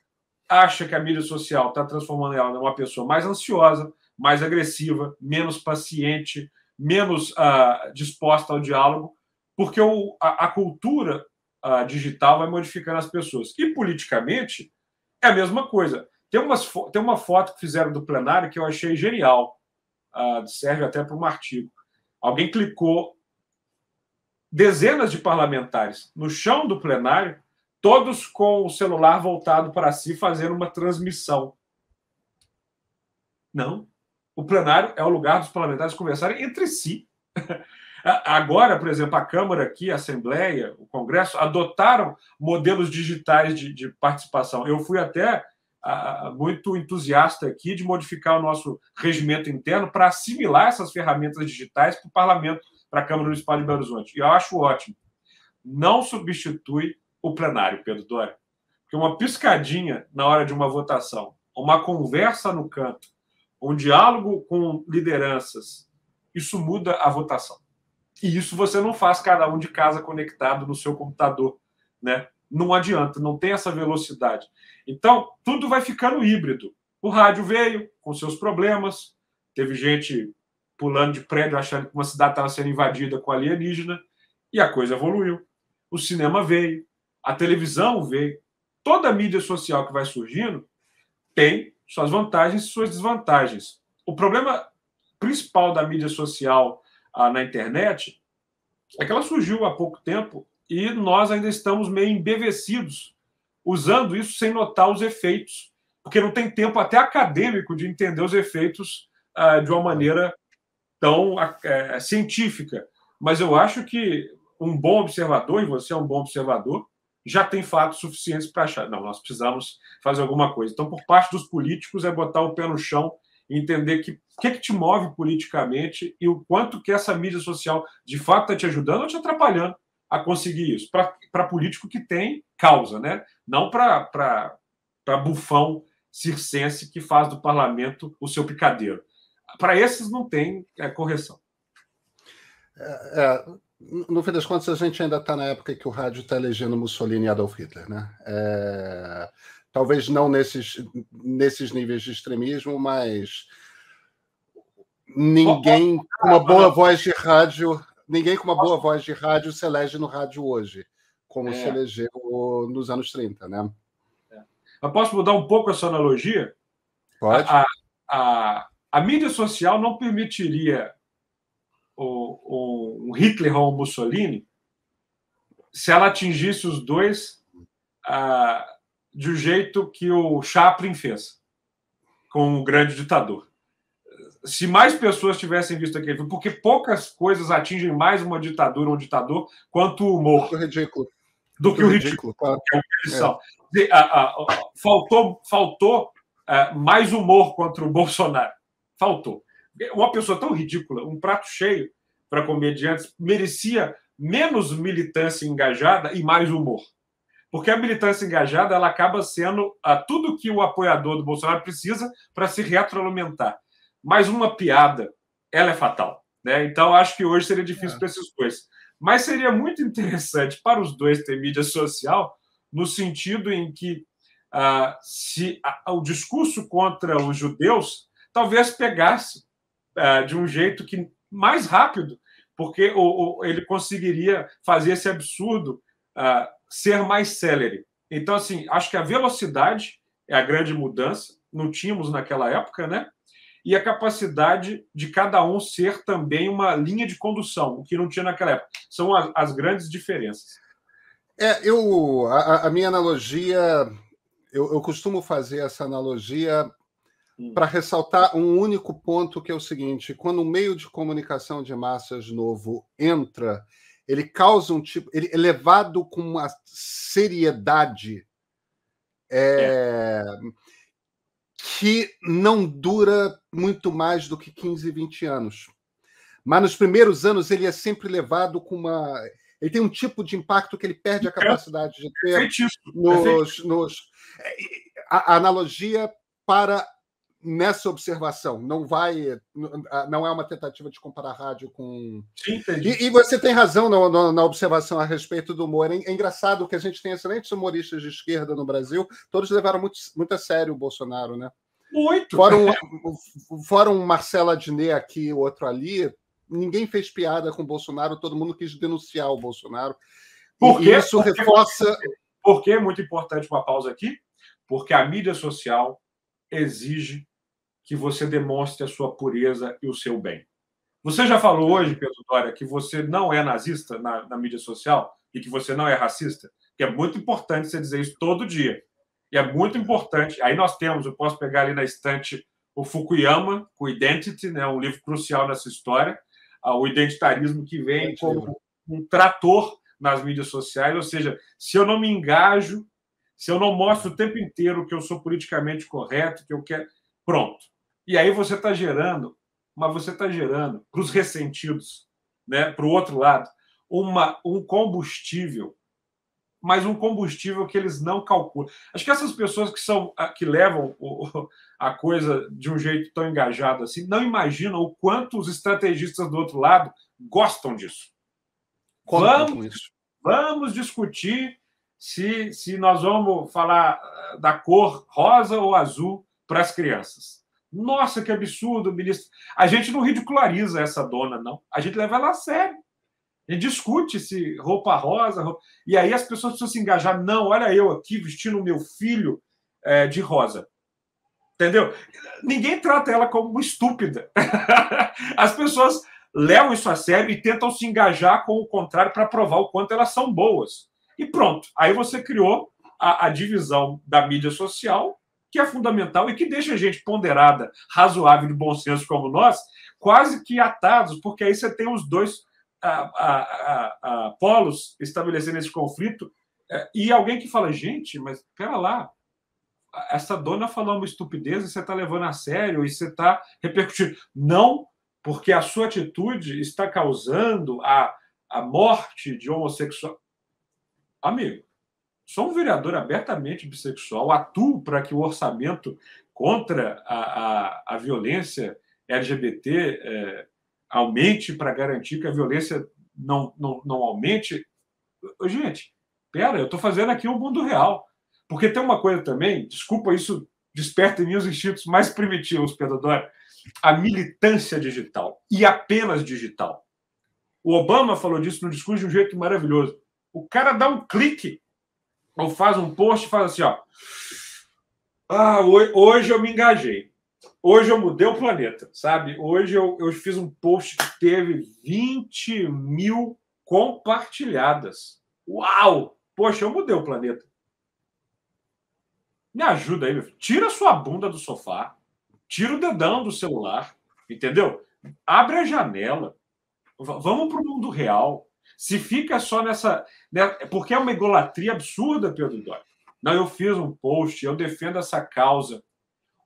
acha que a mídia social está transformando ela numa pessoa mais ansiosa, mais agressiva, menos paciente, menos disposta ao diálogo, porque a cultura digital vai modificando as pessoas. E, politicamente, é a mesma coisa. Tem uma foto que fizeram do plenário que eu achei genial. Serve até para um artigo. Alguém clicou dezenas de parlamentares no chão do plenário, todos com o celular voltado para si, fazendo uma transmissão. Não. O plenário é o lugar dos parlamentares conversarem entre si. Agora, por exemplo, a Câmara aqui, a Assembleia, o Congresso, adotaram modelos digitais de participação. Eu fui até muito entusiasta aqui de modificar o nosso regimento interno para assimilar essas ferramentas digitais para o Parlamento, para a Câmara Municipal de Belo Horizonte. E eu acho ótimo. Não substitui o plenário, Pedro Doria. Porque uma piscadinha na hora de uma votação, uma conversa no canto, um diálogo com lideranças, isso muda a votação. E isso você não faz cada um de casa conectado no seu computador, né? Não adianta, não tem essa velocidade. Então, tudo vai ficando híbrido. O rádio veio com seus problemas, teve gente pulando de prédio achando que uma cidade estava sendo invadida com alienígena, e a coisa evoluiu. O cinema veio, a televisão veio. Toda a mídia social que vai surgindo tem suas vantagens e suas desvantagens. O problema principal da mídia social na internet é que ela surgiu há pouco tempo e nós ainda estamos meio embevecidos usando isso sem notar os efeitos, porque não tem tempo até acadêmico de entender os efeitos de uma maneira tão científica. Mas eu acho que um bom observador, e você é um bom observador, já tem fatos suficientes para achar. Não, nós precisamos fazer alguma coisa. Então, por parte dos políticos, é botar o pé no chão e entender o que te move politicamente e o quanto que essa mídia social de fato está te ajudando ou te atrapalhando a conseguir isso. Para político que tem causa, né? Não para bufão circense que faz do parlamento o seu picadeiro. Para esses não tem correção. No fim das contas, a gente ainda está na época que o rádio está elegendo Mussolini e Adolf Hitler, né? Talvez não nesses níveis de extremismo, mas ninguém com uma boa voz de rádio se elege no rádio hoje, como se elegeu nos anos 30, né? Eu posso mudar um pouco essa analogia? Pode. A mídia social não permitiria um Hitler ou um Mussolini se ela atingisse os dois do jeito que o Chaplin fez com o grande ditador. Se mais pessoas tivessem visto aquele filme, porque poucas coisas atingem mais uma ditadura ou um ditador quanto o humor. Do que o ridículo. Claro. Que é faltou mais humor contra o Bolsonaro. Faltou. Uma pessoa tão ridícula, um prato cheio para comediantes, merecia menos militância engajada e mais humor. Porque a militância engajada ela acaba sendo tudo que o apoiador do Bolsonaro precisa para se retroalimentar. Mas uma piada, ela é fatal. Né? Então, acho que hoje seria difícil para esses dois. Mas seria muito interessante para os dois ter mídia social, no sentido em que se o discurso contra os judeus talvez pegasse de um jeito que mais rápido, porque ele conseguiria fazer esse absurdo ser mais célere. Então, assim, acho que a velocidade é a grande mudança, não tínhamos naquela época, né? E a capacidade de cada um ser também uma linha de condução, o que não tinha naquela época. São as grandes diferenças. A minha analogia, eu costumo fazer essa analogia para ressaltar um único ponto, que é o seguinte: quando um meio de comunicação de massas novo entra, ele causa ele é levado com uma seriedade que não dura muito mais do que 15, 20 anos. Mas nos primeiros anos ele é sempre levado com uma... Ele tem um tipo de impacto que ele perde a capacidade de ter a analogia para nessa observação. Não é uma tentativa de comparar rádio com... Sim, e você tem razão na observação a respeito do humor. É engraçado que a gente tem excelentes humoristas de esquerda no Brasil, todos levaram muito a sério o Bolsonaro, né? Muito! Fora um Marcelo Adnet aqui, outro ali, ninguém fez piada com o Bolsonaro, todo mundo quis denunciar o Bolsonaro. Isso reforça... Por que é muito importante uma pausa aqui? Porque a mídia social exige que você demonstre a sua pureza e o seu bem. Você já falou hoje, Pedro Doria, que você não é nazista na mídia social e que você não é racista? Que é muito importante você dizer isso todo dia. E é muito importante. Aí nós temos, eu posso pegar ali na estante o Fukuyama, com Identity, né, um livro crucial nessa história. o identitarismo que vem como um trator nas mídias sociais, ou seja, se eu não me engajo, se eu não mostro o tempo inteiro que eu sou politicamente correto, que eu quero, pronto. E aí você está gerando para os ressentidos, né, para o outro lado, um combustível, mas um combustível que eles não calculam. Acho que essas pessoas que levam a coisa de um jeito tão engajado assim, não imaginam o quanto os estrategistas do outro lado gostam disso. Vamos discutir se nós vamos falar da cor rosa ou azul para as crianças. Nossa, que absurdo, ministro. A gente não ridiculariza essa dona, não. A gente leva ela a sério. A gente discute se roupa rosa... E aí as pessoas precisam se engajar. Não, olha eu aqui vestindo o meu filho de rosa. Entendeu? Ninguém trata ela como estúpida. As pessoas levam isso a sério e tentam se engajar com o contrário para provar o quanto elas são boas. E pronto. Aí você criou a divisão da mídia social, que é fundamental e que deixa a gente ponderada, razoável de bom senso como nós, quase que atados, porque aí você tem os dois polos estabelecendo esse conflito, e alguém que fala, gente, mas pera lá, essa dona falou uma estupidez e você está levando a sério e você está repercutindo. Não, porque a sua atitude está causando a morte de homossexual. Amigo, sou um vereador abertamente bissexual, atuo para que o orçamento contra a violência LGBT aumente para garantir que a violência não aumente. Gente, pera, eu estou fazendo aqui um mundo real. Porque tem uma coisa também, desculpa, isso desperta em mim os instintos mais primitivos, Pedro Dória, a militância digital, e apenas digital. O Obama falou disso no discurso de um jeito maravilhoso. O cara dá um clique, ou faz um post e faz assim, ó. Hoje eu me engajei. Hoje eu mudei o planeta, sabe? Hoje eu fiz um post que teve 20 mil compartilhadas. Uau! Poxa, eu mudei o planeta. Me ajuda aí, meu filho. Tira a sua bunda do sofá, tira o dedão do celular, entendeu? Abre a janela. Vamos para o mundo real. Se fica só nessa... Porque é uma egolatria absurda, Pedro Dória. Não, eu fiz um post, eu defendo essa causa.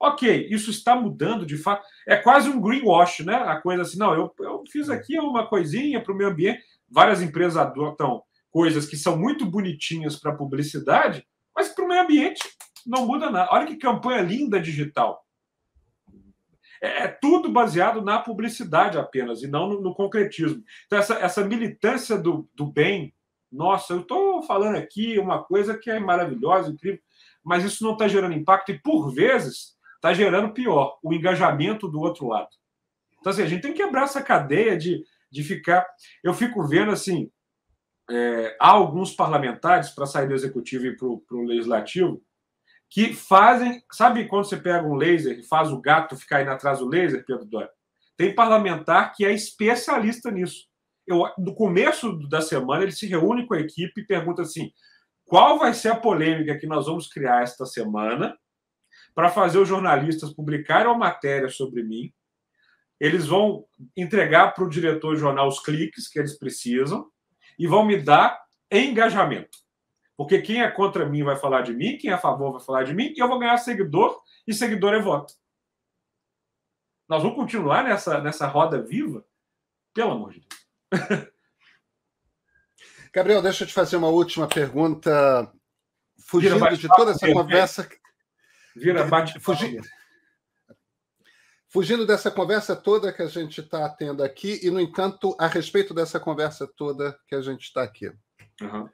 Ok, isso está mudando de fato. É quase um greenwash, né? A coisa assim, não, eu fiz aqui uma coisinha para o meio ambiente. Várias empresas adotam coisas que são muito bonitinhas para publicidade, mas para o meio ambiente não muda nada. Olha que campanha linda digital. É tudo baseado na publicidade apenas, e não no concretismo. Então, essa militância do bem, nossa, eu estou falando aqui uma coisa que é maravilhosa, incrível, mas isso não está gerando impacto e, por vezes, está gerando pior, o engajamento do outro lado. Então, assim, a gente tem que quebrar essa cadeia de ficar... Eu fico vendo, assim, há alguns parlamentares, para sair do executivo e para o legislativo, que fazem... Sabe quando você pega um laser e faz o gato ficar indo atrás do laser, Pedro Dória? Tem parlamentar que é especialista nisso. No começo da semana, ele se reúne com a equipe e pergunta assim, qual vai ser a polêmica que nós vamos criar esta semana para fazer os jornalistas publicarem uma matéria sobre mim. Eles vão entregar para o diretor do jornal os cliques que eles precisam e vão me dar engajamento. Porque quem é contra mim vai falar de mim, quem é a favor vai falar de mim, e eu vou ganhar seguidor, e seguidor é voto. Nós vamos continuar nessa roda viva? Pelo amor de Deus. Gabriel, deixa eu te fazer uma última pergunta. Fugindo de toda essa conversa... Fugindo dessa conversa toda que a gente está tendo aqui, e, no entanto, a respeito dessa conversa toda que a gente está aqui. Uhum.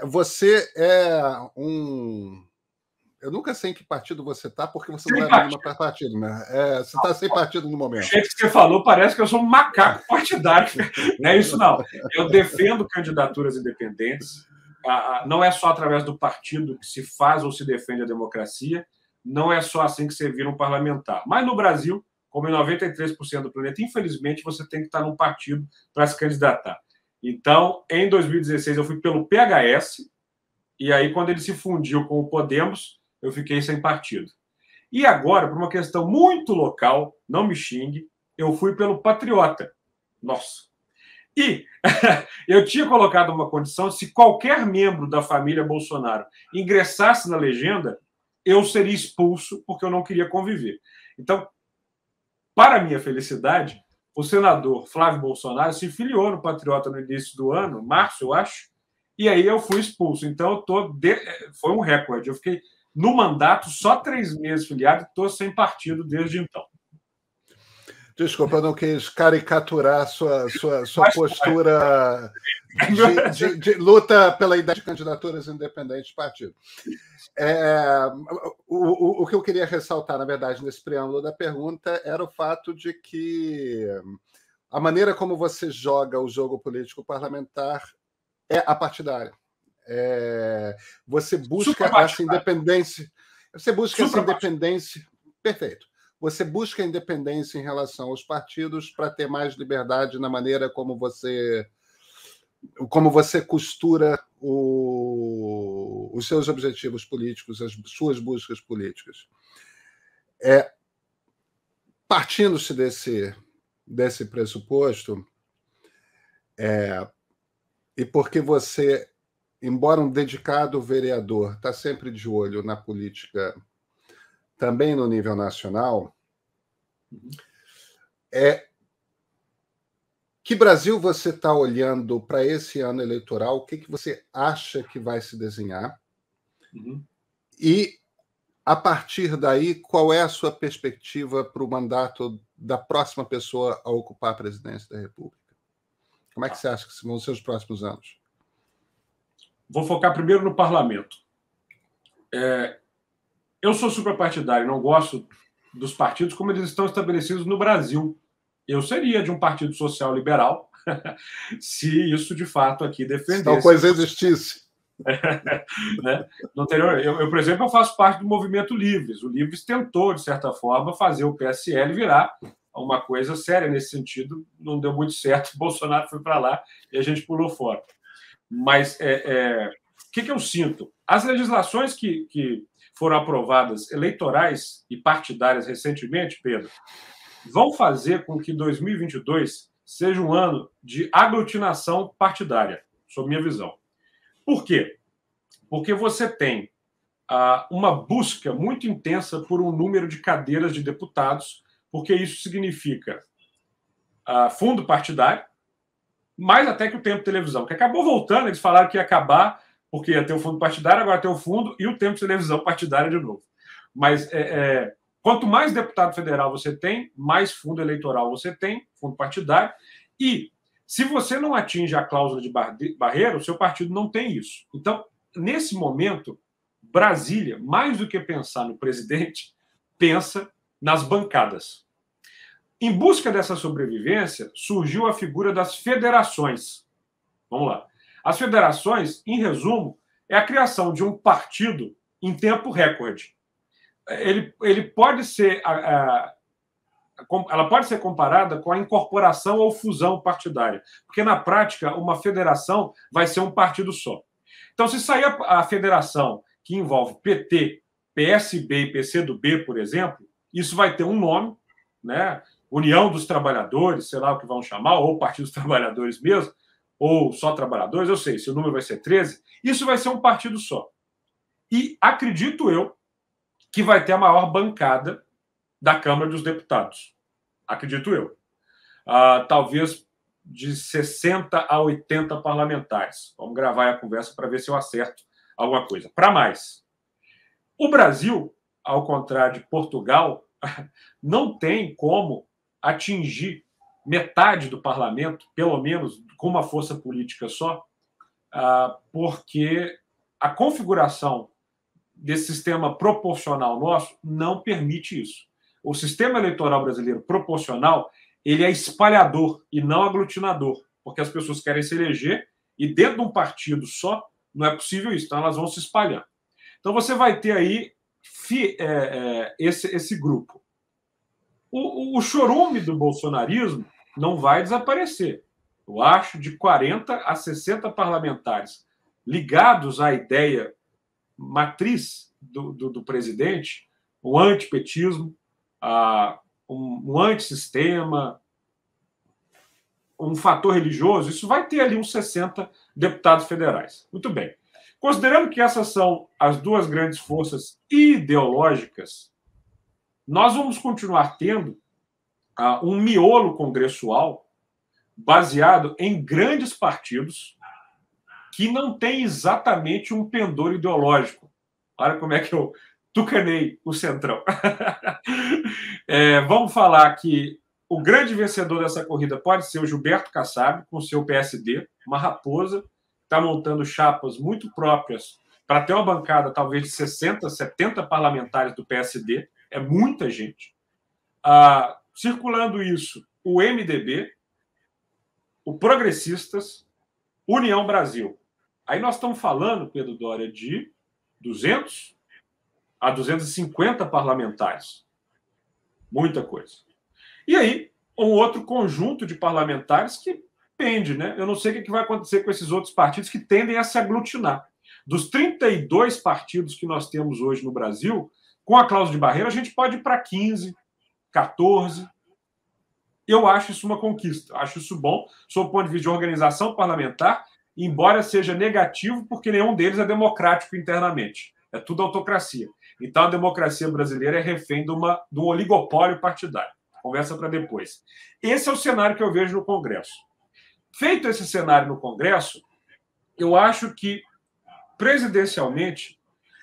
Você é um... Eu nunca sei em que partido você está, porque você não vai nenhuma para partido, né? Você está sem partido no momento. O jeito que você falou parece que eu sou um macaco partidário. Não é isso, não. Eu defendo candidaturas independentes. Não é só através do partido que se faz ou se defende a democracia. Não é só assim que você vira um parlamentar. Mas no Brasil, como em 93% do planeta, infelizmente, você tem que estar num partido para se candidatar. Então, em 2016, eu fui pelo PHS, e aí, quando ele se fundiu com o Podemos, eu fiquei sem partido. E agora, por uma questão muito local, não me xingue, eu fui pelo Patriota, Nossa. E eu tinha colocado uma condição: se qualquer membro da família Bolsonaro ingressasse na legenda, eu seria expulso porque eu não queria conviver. Então, para minha felicidade, o senador Flávio Bolsonaro se filiou no Patriota no início do ano, março, eu acho, e aí eu fui expulso. Então, foi um recorde. Eu fiquei no mandato só 3 meses filiado e estou sem partido desde então. Desculpa, eu não quis caricaturar sua postura de luta pela ideia de candidaturas independentes de partido. O que eu queria ressaltar, na verdade, nesse preâmbulo da pergunta era o fato de que a maneira como você joga o jogo político parlamentar é apartidária. Você busca essa independência. Você busca essa independência. Perfeito. Você busca a independência em relação aos partidos para ter mais liberdade na maneira como você costura os seus objetivos políticos, as suas buscas políticas. Partindo-se desse pressuposto, e porque você, embora um dedicado vereador, está sempre de olho na política, também no nível nacional, que Brasil você está olhando para esse ano eleitoral? O que você acha que vai se desenhar? E, a partir daí, qual é a sua perspectiva para o mandato da próxima pessoa a ocupar a presidência da República? Como é que você acha que vão ser os próximos anos? Vou focar primeiro no parlamento. Eu sou suprapartidário, não gosto dos partidos como eles estão estabelecidos no Brasil. Eu seria de um partido social liberal se isso de fato aqui defendesse. Se tal coisa existisse. Né? No anterior, eu, por exemplo, eu faço parte do Movimento Livres. O Livres tentou, de certa forma, fazer o PSL virar uma coisa séria nesse sentido. Não deu muito certo. O Bolsonaro foi para lá e a gente pulou fora. Mas o que eu sinto? As legislações que foram aprovadas, eleitorais e partidárias recentemente, Pedro, vão fazer com que 2022 seja um ano de aglutinação partidária, sob minha visão. Por quê? Porque você tem uma busca muito intensa por um número de cadeiras de deputados, porque isso significa fundo partidário, mais até que o tempo de televisão, que acabou voltando. Eles falaram que ia acabar porque ia ter o fundo partidário, agora tem o fundo e o tempo de televisão partidária de novo. Mas quanto mais deputado federal você tem, mais fundo eleitoral você tem, fundo partidário, e se você não atinge a cláusula de barreira, o seu partido não tem isso. Então, nesse momento, Brasília, mais do que pensar no presidente, pensa nas bancadas. Em busca dessa sobrevivência, surgiu a figura das federações. Vamos lá. As federações, em resumo, é a criação de um partido em tempo recorde. Ele pode ser... ela pode ser comparada com a incorporação ou fusão partidária, porque, na prática, uma federação vai ser um partido só. Então, se sair a federação que envolve PT, PSB e PCdoB, por exemplo, isso vai ter um nome, né? União dos Trabalhadores, sei lá o que vão chamar, ou Partido dos Trabalhadores mesmo, ou só Trabalhadores, eu sei, se o número vai ser 13, isso vai ser um partido só. E acredito eu que vai ter a maior bancada da Câmara dos Deputados. Acredito eu. Talvez de 60 a 80 parlamentares. Vamos gravar a conversa para ver se eu acerto alguma coisa. Para mais. O Brasil, ao contrário de Portugal, não tem como atingir metade do parlamento, pelo menos com uma força política só, porque a configuração desse sistema proporcional nosso não permite isso. O sistema eleitoral brasileiro proporcional, ele é espalhador e não aglutinador, porque as pessoas querem se eleger e dentro de um partido só não é possível isso, então elas vão se espalhar. Então você vai ter aí esse grupo. O chorume do bolsonarismo não vai desaparecer. Eu acho de 40 a 60 parlamentares ligados à ideia matriz do presidente, o antipetismo, um antissistema, um fator religioso, isso vai ter ali uns 60 deputados federais. Muito bem. Considerando que essas são as duas grandes forças ideológicas, nós vamos continuar tendo um miolo congressual baseado em grandes partidos que não tem exatamente um pendor ideológico. Olha como é que eu tucanei o Centrão. Vamos falar que o grande vencedor dessa corrida pode ser o Gilberto Kassab, com o seu PSD, uma raposa, está montando chapas muito próprias para ter uma bancada talvez de 60, 70 parlamentares do PSD, é muita gente. Circulando isso, o MDB, o Progressistas, União Brasil. Aí nós estamos falando, Pedro Doria, de 200 a 250 parlamentares. Muita coisa. E aí, um outro conjunto de parlamentares que pende, né? Eu não sei o que vai acontecer com esses outros partidos que tendem a se aglutinar. Dos 32 partidos que nós temos hoje no Brasil, com a cláusula de barreira, a gente pode ir para 15, 14. Eu acho isso uma conquista. Acho isso bom, sob o ponto de vista de organização parlamentar, embora seja negativo, porque nenhum deles é democrático internamente. É tudo autocracia. Então, a democracia brasileira é refém de um oligopólio partidário. Conversa para depois. Esse é o cenário que eu vejo no Congresso. Feito esse cenário no Congresso, eu acho que, presidencialmente,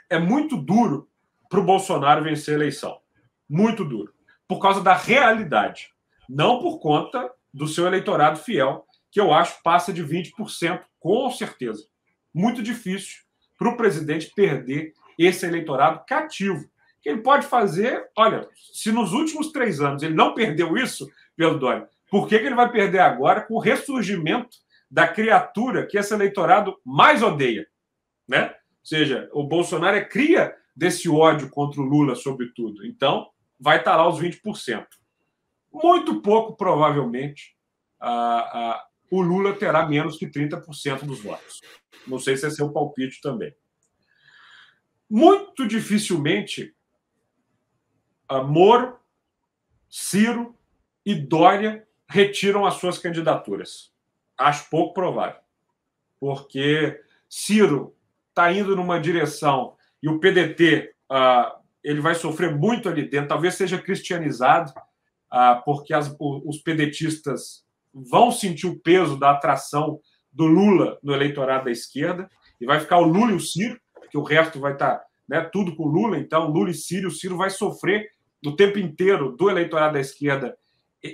é muito duro para o Bolsonaro vencer a eleição. Muito duro. Por causa da realidade. Não por conta do seu eleitorado fiel, que eu acho passa de 20%, com certeza. Muito difícil para o presidente perder esse eleitorado cativo. Que ele pode fazer, olha, se nos últimos 3 anos ele não perdeu isso, Pedro Doria, por que ele vai perder agora com o ressurgimento da criatura que esse eleitorado mais odeia? Né? Ou seja, o Bolsonaro é cria desse ódio contra o Lula, sobretudo. Então, vai estar lá os 20%. Muito pouco, provavelmente, o Lula terá menos que 30% dos votos. Não sei se é seu palpite também. Muito dificilmente, Moro, Ciro e Dória retiram as suas candidaturas. Acho pouco provável. Porque Ciro está indo numa direção e o PDT ele vai sofrer muito ali dentro, talvez seja cristianizado, porque os pedetistas vão sentir o peso da atração do Lula no eleitorado da esquerda, e vai ficar o Lula e o Ciro, que o resto vai estar, né, tudo com o Lula. Então, Lula e Ciro, o Ciro vai sofrer o tempo inteiro do eleitorado da esquerda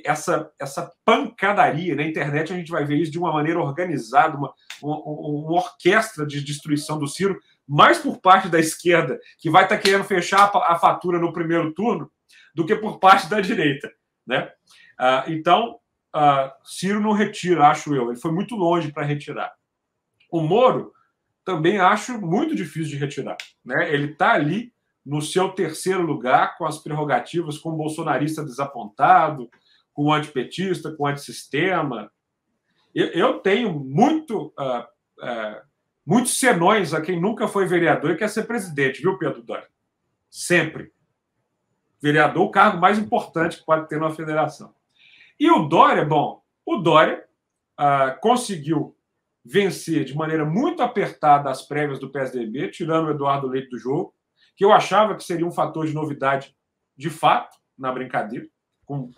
essa pancadaria. Na internet a gente vai ver isso de uma maneira organizada, uma orquestra de destruição do Ciro, mais por parte da esquerda, que vai estar querendo fechar a fatura no primeiro turno, do que por parte da direita. Né? Então, Ciro não retira, acho eu. Ele foi muito longe para retirar. O Moro também acho muito difícil de retirar. Né? Ele está ali no seu terceiro lugar, com as prerrogativas, com o bolsonarista desapontado, com o antipetista, com o antissistema. Eu tenho muitos senões a quem nunca foi vereador e quer ser presidente, viu, Pedro Doria? Sempre. Vereador, o cargo mais importante que pode ter numa federação. E o Dória, o Dória conseguiu vencer de maneira muito apertada as prévias do PSDB, tirando o Eduardo Leite do jogo, que eu achava que seria um fator de novidade de fato na brincadeira, com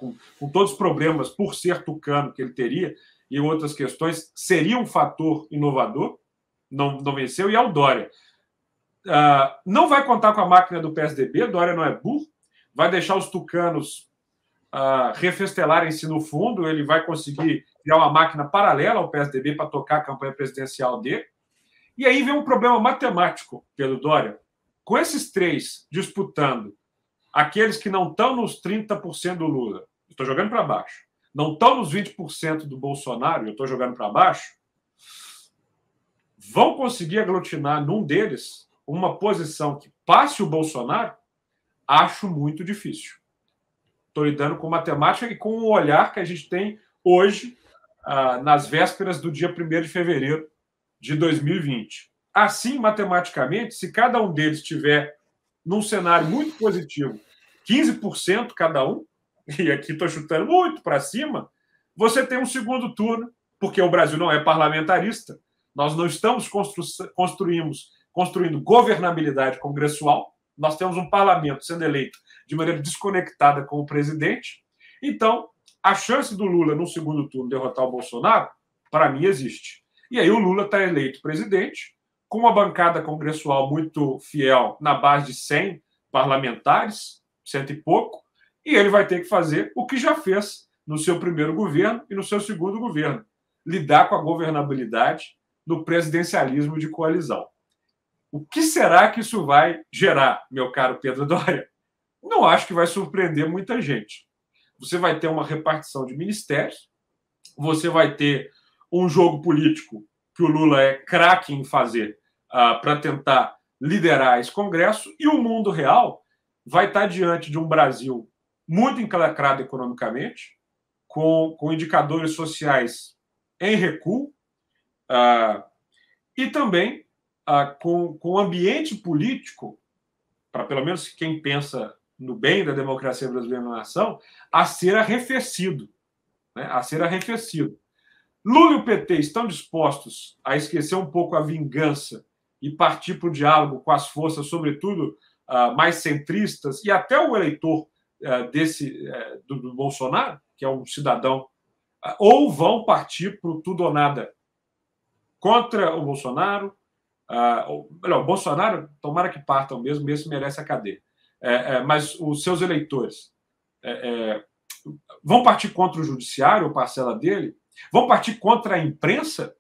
todos os problemas por ser tucano que ele teria e outras questões, seria um fator inovador, não venceu, e é o Dória. Não vai contar com a máquina do PSDB, Dória não é burro, vai deixar os tucanos refestelarem-se no fundo, ele vai conseguir criar uma máquina paralela ao PSDB para tocar a campanha presidencial dele. E aí vem um problema matemático, Pedro Doria. Com esses 3 disputando, aqueles que não estão nos 30% do Lula, eu estou jogando para baixo, não estão nos 20% do Bolsonaro, eu estou jogando para baixo, vão conseguir aglutinar num deles uma posição que passe o Bolsonaro? Acho muito difícil. Estou lidando com matemática e com o olhar que a gente tem hoje, nas vésperas do dia 1º de fevereiro de 2020. Assim, matematicamente, se cada um deles tiver num cenário muito positivo, 15% cada um, e aqui estou chutando muito para cima, você tem um segundo turno, porque o Brasil não é parlamentarista, nós não estamos construindo governabilidade congressual, nós temos um parlamento sendo eleito de maneira desconectada com o presidente. Então, a chance do Lula, no segundo turno, derrotar o Bolsonaro, para mim, existe. E aí o Lula está eleito presidente, com uma bancada congressual muito fiel, na base de 100 parlamentares, 100 e pouco, e ele vai ter que fazer o que já fez no seu primeiro governo e no seu segundo governo, lidar com a governabilidade no presidencialismo de coalizão. O que será que isso vai gerar, meu caro Pedro Doria? Não acho que vai surpreender muita gente. Você vai ter uma repartição de ministérios, você vai ter um jogo político que o Lula é craque em fazer para tentar liderar esse Congresso, e o mundo real vai estar diante de um Brasil muito encalacrado economicamente, com indicadores sociais em recuo, e também com o ambiente político, para pelo menos quem pensa no bem da democracia brasileira na nação, a ser arrefecido. Né? A ser arrefecido. Lula e o PT estão dispostos a esquecer um pouco a vingança e partir para o diálogo com as forças, sobretudo mais centristas, e até o eleitor do Bolsonaro, que é um cidadão, ou vão partir para o tudo ou nada contra o Bolsonaro, o Bolsonaro, tomara que partam mesmo merece a cadeia. Mas os seus eleitores vão partir contra o judiciário, ou parcela dele, vão partir contra a imprensa,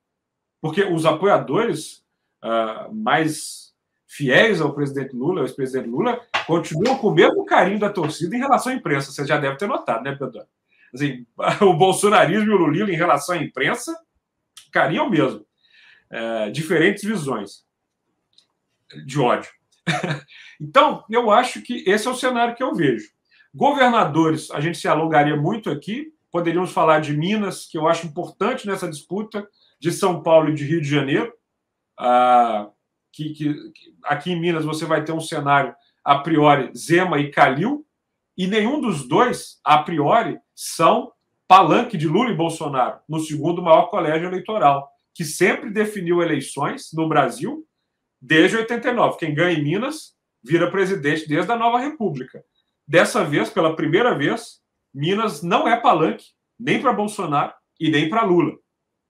porque os apoiadores mais fiéis ao presidente Lula, ao ex-presidente Lula, continuam com o mesmo carinho da torcida em relação à imprensa. Você já deve ter notado, né, Pedro? Assim, o bolsonarismo e o Lula em relação à imprensa, carinho é o mesmo. Diferentes visões de ódio. Então, eu acho que esse é o cenário que eu vejo. Governadores, a gente se alongaria muito aqui, poderíamos falar de Minas, que eu acho importante nessa disputa, de São Paulo e de Rio de Janeiro. Aqui em Minas você vai ter um cenário, a priori, Zema e Calil, e nenhum dos dois, a priori, são palanque de Lula e Bolsonaro, no segundo maior colégio eleitoral, que sempre definiu eleições no Brasil desde 89. Quem ganha em Minas vira presidente desde a Nova República. Dessa vez, pela primeira vez, Minas não é palanque nem para Bolsonaro e nem para Lula,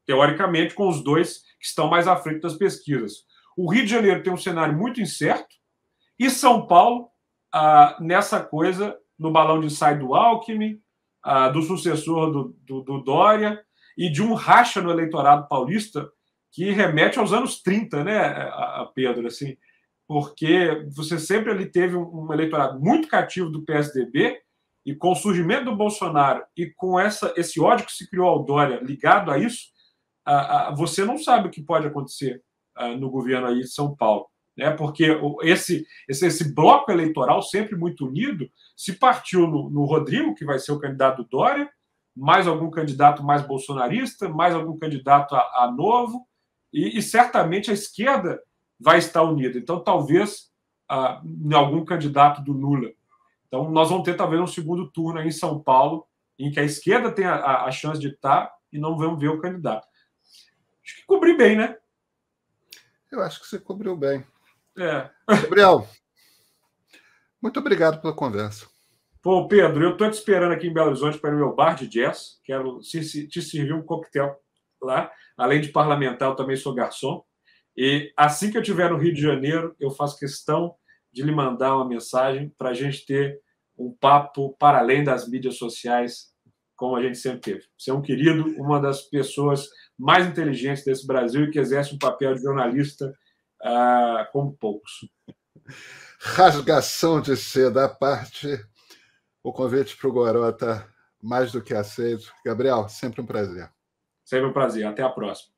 teoricamente, com os dois que estão mais à frente das pesquisas. O Rio de Janeiro tem um cenário muito incerto, e São Paulo, nessa coisa, no balão de ensaio do Alckmin, do sucessor do Dória, e de um racha no eleitorado paulista que remete aos anos 30, né, Pedro? Assim, porque você sempre ali teve um eleitorado muito cativo do PSDB, e com o surgimento do Bolsonaro e com esse ódio que se criou ao Dória ligado a isso, você não sabe o que pode acontecer no governo aí de São Paulo, né? Porque esse bloco eleitoral, sempre muito unido, se partiu no Rodrigo, que vai ser o candidato do Dória, mais algum candidato mais bolsonarista, mais algum candidato a novo, e certamente a esquerda vai estar unida. Então, talvez em algum candidato do Lula. Então, nós vamos ter talvez um segundo turno aí em São Paulo, em que a esquerda tem a chance de estar e não vamos ver o candidato. Acho que cobri bem, né? Eu acho que você cobriu bem. Gabriel, muito obrigado pela conversa. Pô, Pedro, eu estou te esperando aqui em Belo Horizonte para ir no meu bar de jazz. Quero te servir um coquetel lá. Além de parlamentar, eu também sou garçom. E assim que eu estiver no Rio de Janeiro, eu faço questão de lhe mandar uma mensagem para a gente ter um papo para além das mídias sociais, como a gente sempre teve. Você é um querido, uma das pessoas mais inteligentes desse Brasil e que exerce um papel de jornalista como poucos. Rasgação de seda à parte, o convite para o Goró está mais do que aceito. Gabriel, sempre um prazer. Sempre um prazer. Até a próxima.